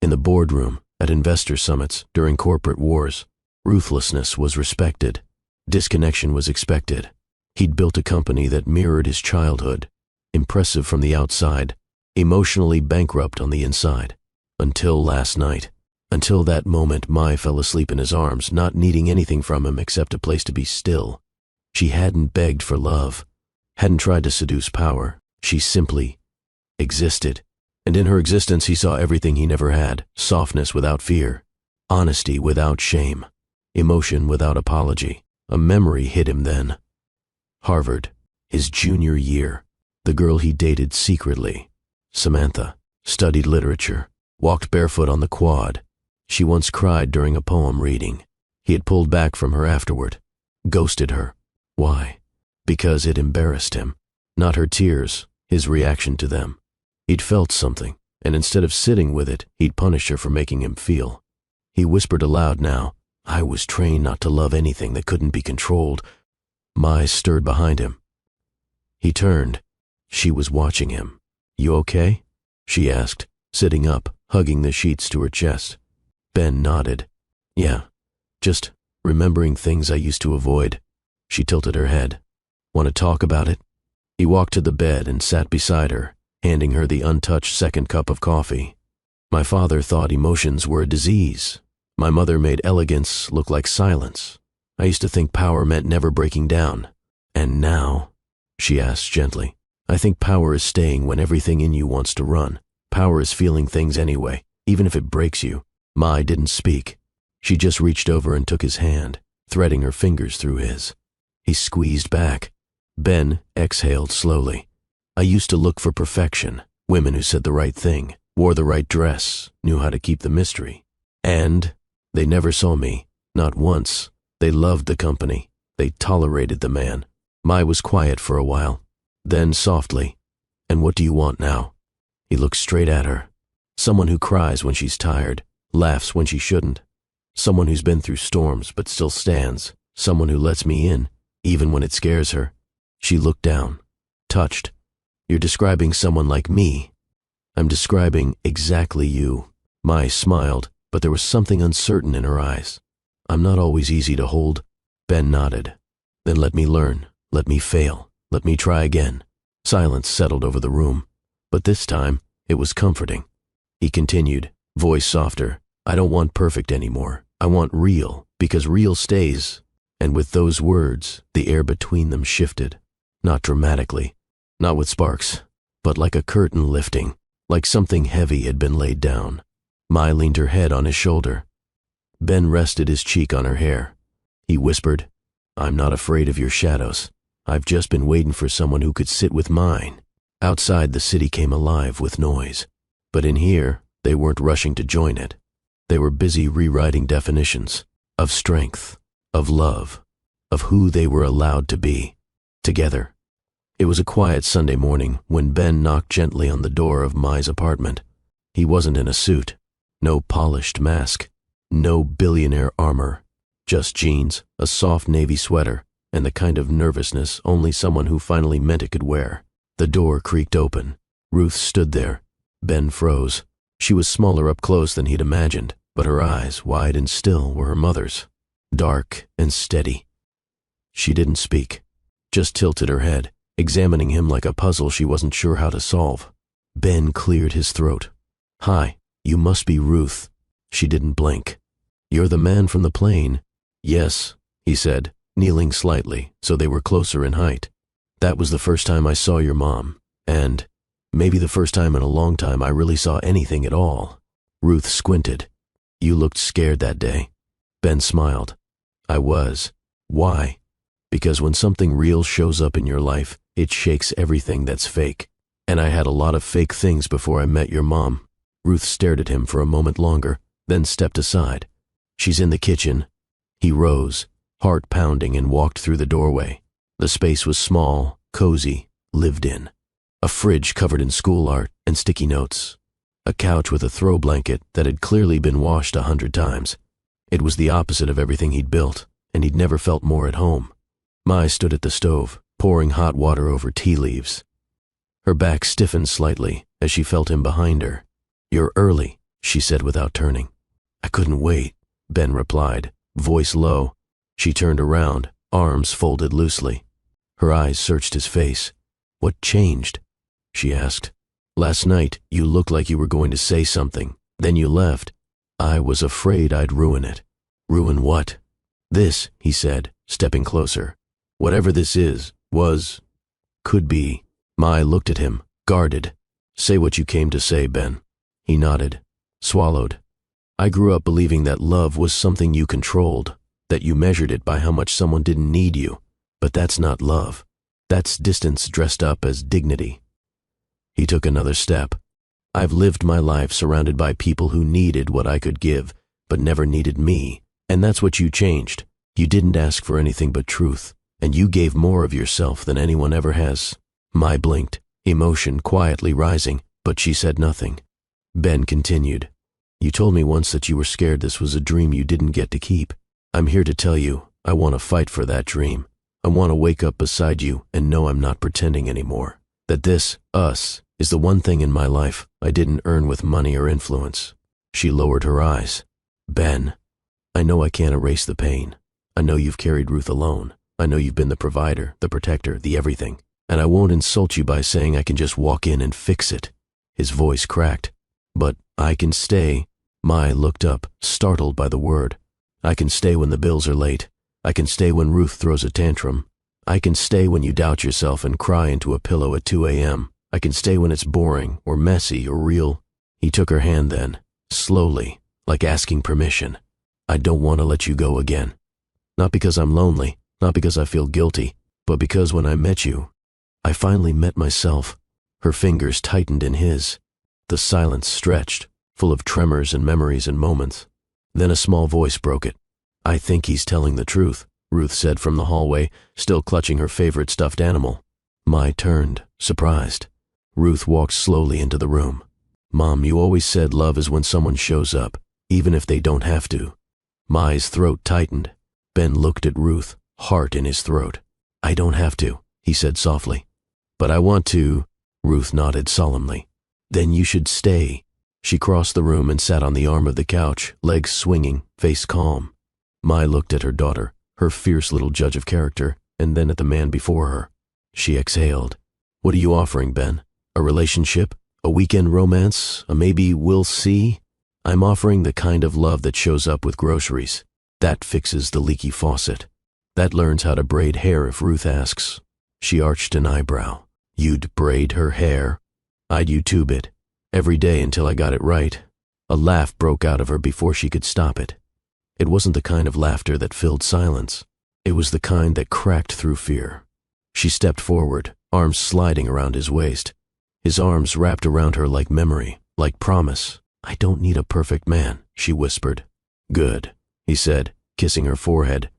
In the boardroom, at investor summits, during corporate wars, ruthlessness was respected. Disconnection was expected. He'd built a company that mirrored his childhood, impressive from the outside, emotionally bankrupt on the inside. Until last night. Until that moment Mai fell asleep in his arms, not needing anything from him except a place to be still. She hadn't begged for love, hadn't tried to seduce power. She simply existed. And in her existence he saw everything he never had: softness without fear, honesty without shame, emotion without apology. A memory hit him then. Harvard, his junior year. The girl he dated secretly, Samantha, studied literature, walked barefoot on the quad. She once cried during a poem reading. He had pulled back from her afterward, ghosted her. Why? Because it embarrassed him. Not her tears, his reaction to them. He'd felt something, and instead of sitting with it, he'd punished her for making him feel. He whispered aloud now, "I was trained not to love anything that couldn't be controlled." Mai stirred behind him. He turned. She was watching him. "You okay?" she asked, sitting up, hugging the sheets to her chest. Ben nodded. "Yeah, just remembering things I used to avoid." She tilted her head. "Want to talk about it?" He walked to the bed and sat beside her, handing her the untouched second cup of coffee. "My father thought emotions were a disease. My mother made elegance look like silence. I used to think power meant never breaking down. And now," she asked gently, "I think power is staying when everything in you wants to run. Power is feeling things anyway, even if it breaks you." Mai didn't speak. She just reached over and took his hand, threading her fingers through his. He squeezed back. Ben exhaled slowly. "I used to look for perfection, women who said the right thing, wore the right dress, knew how to keep the mystery. And they never saw me, not once. They loved the company. They tolerated the man." Mai was quiet for a while. Then softly, "And what do you want now?" He looked straight at her. "Someone who cries when she's tired, laughs when she shouldn't. Someone who's been through storms but still stands. Someone who lets me in, even when it scares her." She looked down, touched. "You're describing someone like me." "I'm describing exactly you." Mai smiled, but there was something uncertain in her eyes. "I'm not always easy to hold." Ben nodded. "Then let me learn. Let me fail. Let me try again." Silence settled over the room, but this time it was comforting. He continued, voice softer, "I don't want perfect anymore. I want real, because real stays." And with those words, the air between them shifted. Not dramatically, not with sparks, but like a curtain lifting, like something heavy had been laid down. Mai leaned her head on his shoulder. Ben rested his cheek on her hair. He whispered, "I'm not afraid of your shadows. I've just been waiting for someone who could sit with mine." Outside, the city came alive with noise. But in here, they weren't rushing to join it. They were busy rewriting definitions of strength, of love, of who they were allowed to be, together. It was a quiet Sunday morning when Ben knocked gently on the door of Mai's apartment. He wasn't in a suit, no polished mask, no billionaire armor, just jeans, a soft navy sweater, and the kind of nervousness only someone who finally meant it could wear. The door creaked open. Ruth stood there. Ben froze. She was smaller up close than he'd imagined, but her eyes, wide and still, were her mother's, dark and steady. She didn't speak, just tilted her head, examining him like a puzzle she wasn't sure how to solve. Ben cleared his throat. "Hi, you must be Ruth." She didn't blink. "You're the man from the plane." "Yes," he said, kneeling slightly so they were closer in height. "That was the first time I saw your mom, and maybe the first time in a long time I really saw anything at all." Ruth squinted. "You looked scared that day." Ben smiled. "I was. Why? Because when something real shows up in your life, it shakes everything that's fake. And I had a lot of fake things before I met your mom." Ruth stared at him for a moment longer, then stepped aside. "She's in the kitchen." He rose, heart pounding, and walked through the doorway. The space was small, cozy, lived in. A fridge covered in school art and sticky notes. A couch with a throw blanket that had clearly been washed 100 times. It was the opposite of everything he'd built, and he'd never felt more at home. Mai stood at the stove, pouring hot water over tea leaves. Her back stiffened slightly as she felt him behind her. "You're early," she said without turning. "I couldn't wait," Ben replied, voice low. She turned around, arms folded loosely. Her eyes searched his face. "What changed?" she asked. "Last night, you looked like you were going to say something. Then you left. I was afraid I'd ruin it." "Ruin what?" "This," he said, stepping closer. "Whatever this is, could be." Mai looked at him, guarded. "Say what you came to say, Ben." He nodded, swallowed. "I grew up believing that love was something you controlled, that you measured it by how much someone didn't need you. But that's not love. That's distance dressed up as dignity." He took another step. "I've lived my life surrounded by people who needed what I could give, but never needed me. And that's what you changed. You didn't ask for anything but truth, and you gave more of yourself than anyone ever has." Mai blinked, emotion quietly rising, but she said nothing. Ben continued. "You told me once that you were scared this was a dream you didn't get to keep. I'm here to tell you, I want to fight for that dream. I want to wake up beside you and know I'm not pretending anymore. That this, us, is the one thing in my life I didn't earn with money or influence." She lowered her eyes. "Ben, I know I can't erase the pain. I know you've carried Ruth alone. I know you've been the provider, the protector, the everything. And I won't insult you by saying I can just walk in and fix it." His voice cracked. "But I can stay." Mai looked up, startled by the word. "I can stay when the bills are late. I can stay when Ruth throws a tantrum. I can stay when you doubt yourself and cry into a pillow at 2 a.m. I can stay when it's boring or messy or real." He took her hand then, slowly, like asking permission. "I don't want to let you go again. Not because I'm lonely, not because I feel guilty, but because when I met you, I finally met myself." Her fingers tightened in his. The silence stretched, full of tremors and memories and moments. Then a small voice broke it. "I think he's telling the truth," Ruth said from the hallway, still clutching her favorite stuffed animal. Mai turned, surprised. Ruth walked slowly into the room. "Mom, you always said love is when someone shows up, even if they don't have to." Mai's throat tightened. Ben looked at Ruth, heart in his throat. "I don't have to," he said softly. "But I want to." Ruth nodded solemnly. "Then you should stay." She crossed the room and sat on the arm of the couch, legs swinging, face calm. Mai looked at her daughter, her fierce little judge of character, and then at the man before her. She exhaled. "What are you offering, Ben? A relationship? A weekend romance? A maybe we'll see?" "I'm offering the kind of love that shows up with groceries. That fixes the leaky faucet. That learns how to braid hair if Ruth asks." She arched an eyebrow. "You'd braid her hair?" "I'd YouTube it. Every day until I got it right." A laugh broke out of her before she could stop it. It wasn't the kind of laughter that filled silence. It was the kind that cracked through fear. She stepped forward, arms sliding around his waist. His arms wrapped around her like memory, like promise. "I don't need a perfect man," she whispered. "Good," he said, kissing her forehead,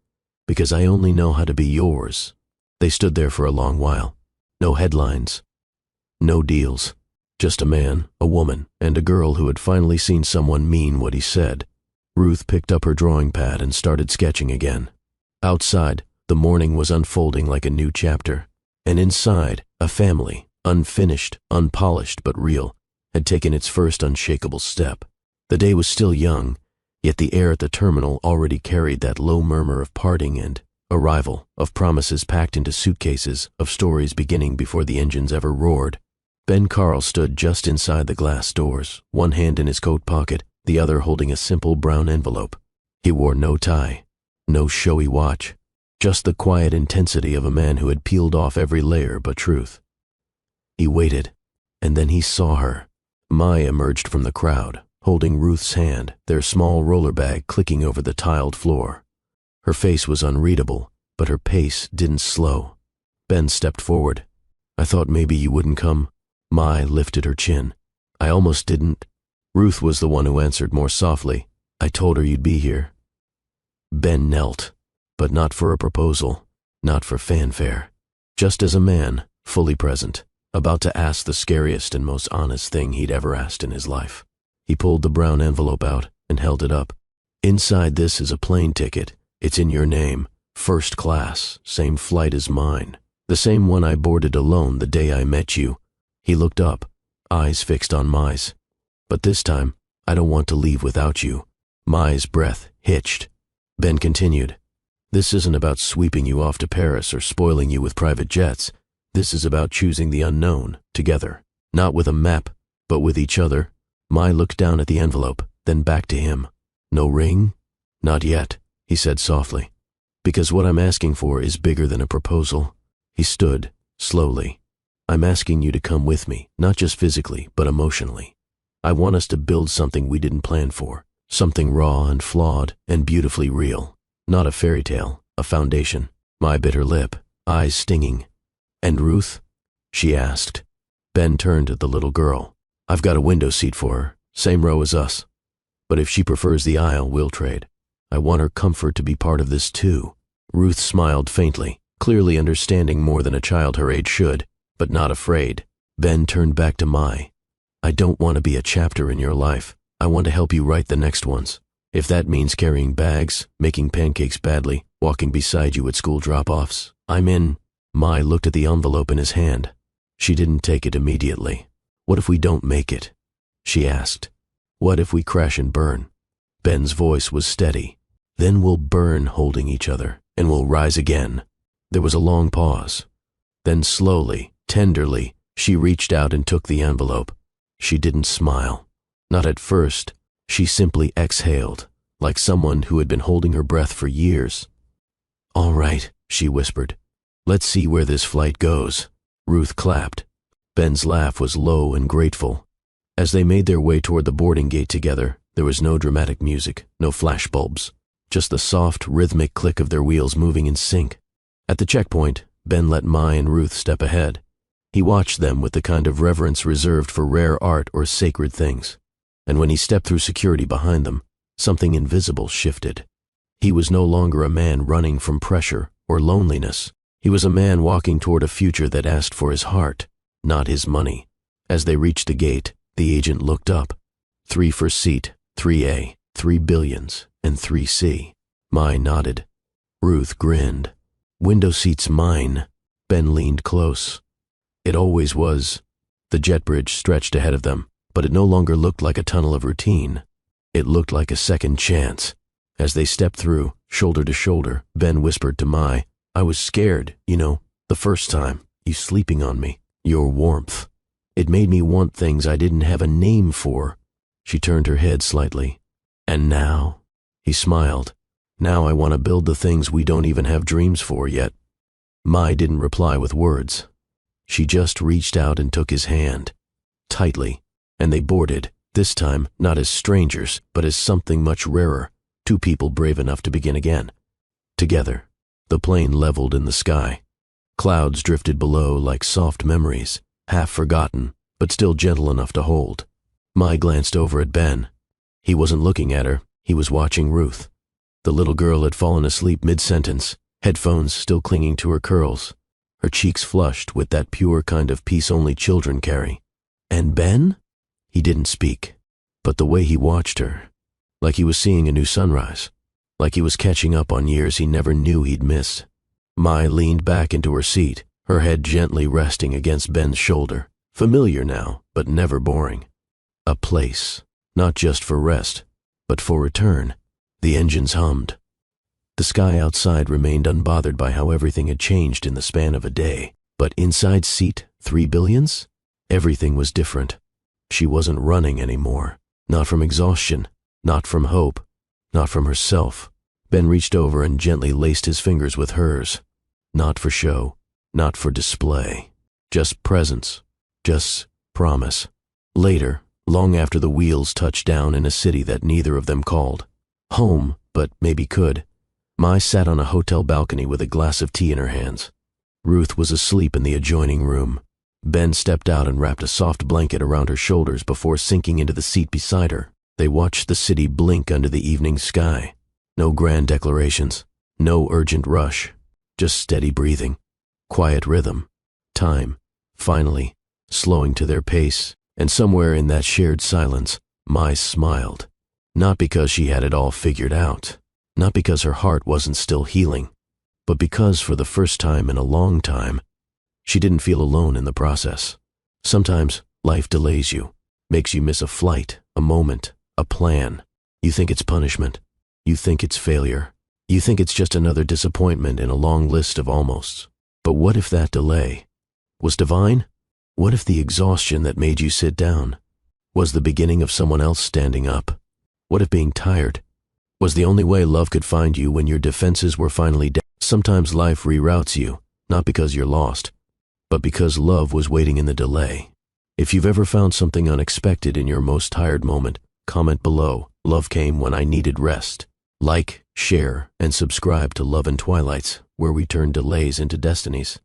"because I only know how to be yours." They stood there for a long while. No headlines. No deals. Just a man, a woman, and a girl who had finally seen someone mean what he said. Ruth picked up her drawing pad and started sketching again. Outside, the morning was unfolding like a new chapter. And inside, a family, unfinished, unpolished but real, had taken its first unshakable step. The day was still young, yet the air at the terminal already carried that low murmur of parting and arrival, of promises packed into suitcases, of stories beginning before the engines ever roared. Ben Carl stood just inside the glass doors, one hand in his coat pocket, the other holding a simple brown envelope. He wore no tie, no showy watch, just the quiet intensity of a man who had peeled off every layer but truth. He waited, and then he saw her. Mai emerged from the crowd, holding Ruth's hand, their small roller bag clicking over the tiled floor. Her face was unreadable, but her pace didn't slow. Ben stepped forward. "I thought maybe you wouldn't come." Mai lifted her chin. "I almost didn't." Ruth was the one who answered more softly. "I told her you'd be here." Ben knelt, but not for a proposal, not for fanfare. Just as a man, fully present, about to ask the scariest and most honest thing he'd ever asked in his life. He pulled the brown envelope out and held it up. "Inside this is a plane ticket. It's in your name, first class, same flight as mine. The same one I boarded alone the day I met you." He looked up, eyes fixed on Mai's. "But this time, I don't want to leave without you." Mai's breath hitched. Ben continued. This isn't about sweeping you off to Paris or spoiling you with private jets. This is about choosing the unknown, together. Not with a map, but with each other. Mai looked down at the envelope, then back to him. No ring? Not yet, he said softly. Because what I'm asking for is bigger than a proposal. He stood, slowly. I'm asking you to come with me, not just physically, but emotionally. I want us to build something we didn't plan for. Something raw and flawed and beautifully real. Not a fairy tale, a foundation. Mai bit her lip, eyes stinging. And Ruth? She asked. Ben turned to the little girl. I've got a window seat for her, same row as us. But if she prefers the aisle, we'll trade. I want her comfort to be part of this too. Ruth smiled faintly, clearly understanding more than a child her age should, but not afraid. Ben turned back to Mai. I don't want to be a chapter in your life. I want to help you write the next ones. If that means carrying bags, making pancakes badly, walking beside you at school drop-offs, I'm in. Mai looked at the envelope in his hand. She didn't take it immediately. What if we don't make it? She asked. What if we crash and burn? Ben's voice was steady. Then we'll burn holding each other, and we'll rise again. There was a long pause. Then slowly, tenderly, she reached out and took the envelope. She didn't smile. Not at first. She simply exhaled, like someone who had been holding her breath for years. All right, she whispered. Let's see where this flight goes. Ruth clapped. Ben's laugh was low and grateful. As they made their way toward the boarding gate together, there was no dramatic music, no flashbulbs, just the soft, rhythmic click of their wheels moving in sync. At the checkpoint, Ben let Mai and Ruth step ahead. He watched them with the kind of reverence reserved for rare art or sacred things. And when he stepped through security behind them, something invisible shifted. He was no longer a man running from pressure or loneliness. He was a man walking toward a future that asked for his heart, not his money. As they reached the gate, the agent looked up. 3 first seat, 3A, 3 billions, and 3C. Mai nodded. Ruth grinned. Window seat's mine. Ben leaned close. It always was. The jet bridge stretched ahead of them, but it no longer looked like a tunnel of routine. It looked like a second chance. As they stepped through, shoulder to shoulder, Ben whispered to Mai, I was scared, the first time, you sleeping on me, your warmth. It made me want things I didn't have a name for. She turned her head slightly. And now? He smiled. Now I want to build the things we don't even have dreams for yet. Mai didn't reply with words. She just reached out and took his hand. Tightly. And they boarded, this time not as strangers, but as something much rarer. 2 people brave enough to begin again. Together. The plane leveled in the sky. Clouds drifted below like soft memories, half forgotten, but still gentle enough to hold. Mai glanced over at Ben. He wasn't looking at her, he was watching Ruth. The little girl had fallen asleep mid-sentence, headphones still clinging to her curls. Her cheeks flushed with that pure kind of peace only children carry. And Ben? He didn't speak, but the way he watched her, like he was seeing a new sunrise, like he was catching up on years he never knew he'd missed. Mai leaned back into her seat, her head gently resting against Ben's shoulder. Familiar now, but never boring. A place, not just for rest, but for return. The engines hummed. The sky outside remained unbothered by how everything had changed in the span of a day. But inside seat 3 billions? Everything was different. She wasn't running anymore. Not from exhaustion, not from hope, not from herself. Ben reached over and gently laced his fingers with hers. Not for show, not for display. Just presence, just promise. Later, long after the wheels touched down in a city that neither of them called home, but maybe could, Mai sat on a hotel balcony with a glass of tea in her hands. Ruth was asleep in the adjoining room. Ben stepped out and wrapped a soft blanket around her shoulders before sinking into the seat beside her. They watched the city blink under the evening sky. No grand declarations, no urgent rush, just steady breathing, quiet rhythm, time, finally, slowing to their pace, and somewhere in that shared silence, Mai smiled. Not because she had it all figured out, not because her heart wasn't still healing, but because for the first time in a long time, she didn't feel alone in the process. Sometimes life delays you, makes you miss a flight, a moment, a plan. You think it's punishment. You think it's failure. You think it's just another disappointment in a long list of almosts. But what if that delay was divine? What if the exhaustion that made you sit down was the beginning of someone else standing up? What if being tired was the only way love could find you when your defenses were finally down? Sometimes life reroutes you, not because you're lost, but because love was waiting in the delay. If you've ever found something unexpected in your most tired moment, comment below. Love came when I needed rest. Like, share, and subscribe to Love and Twilights, where we turn delays into destinies.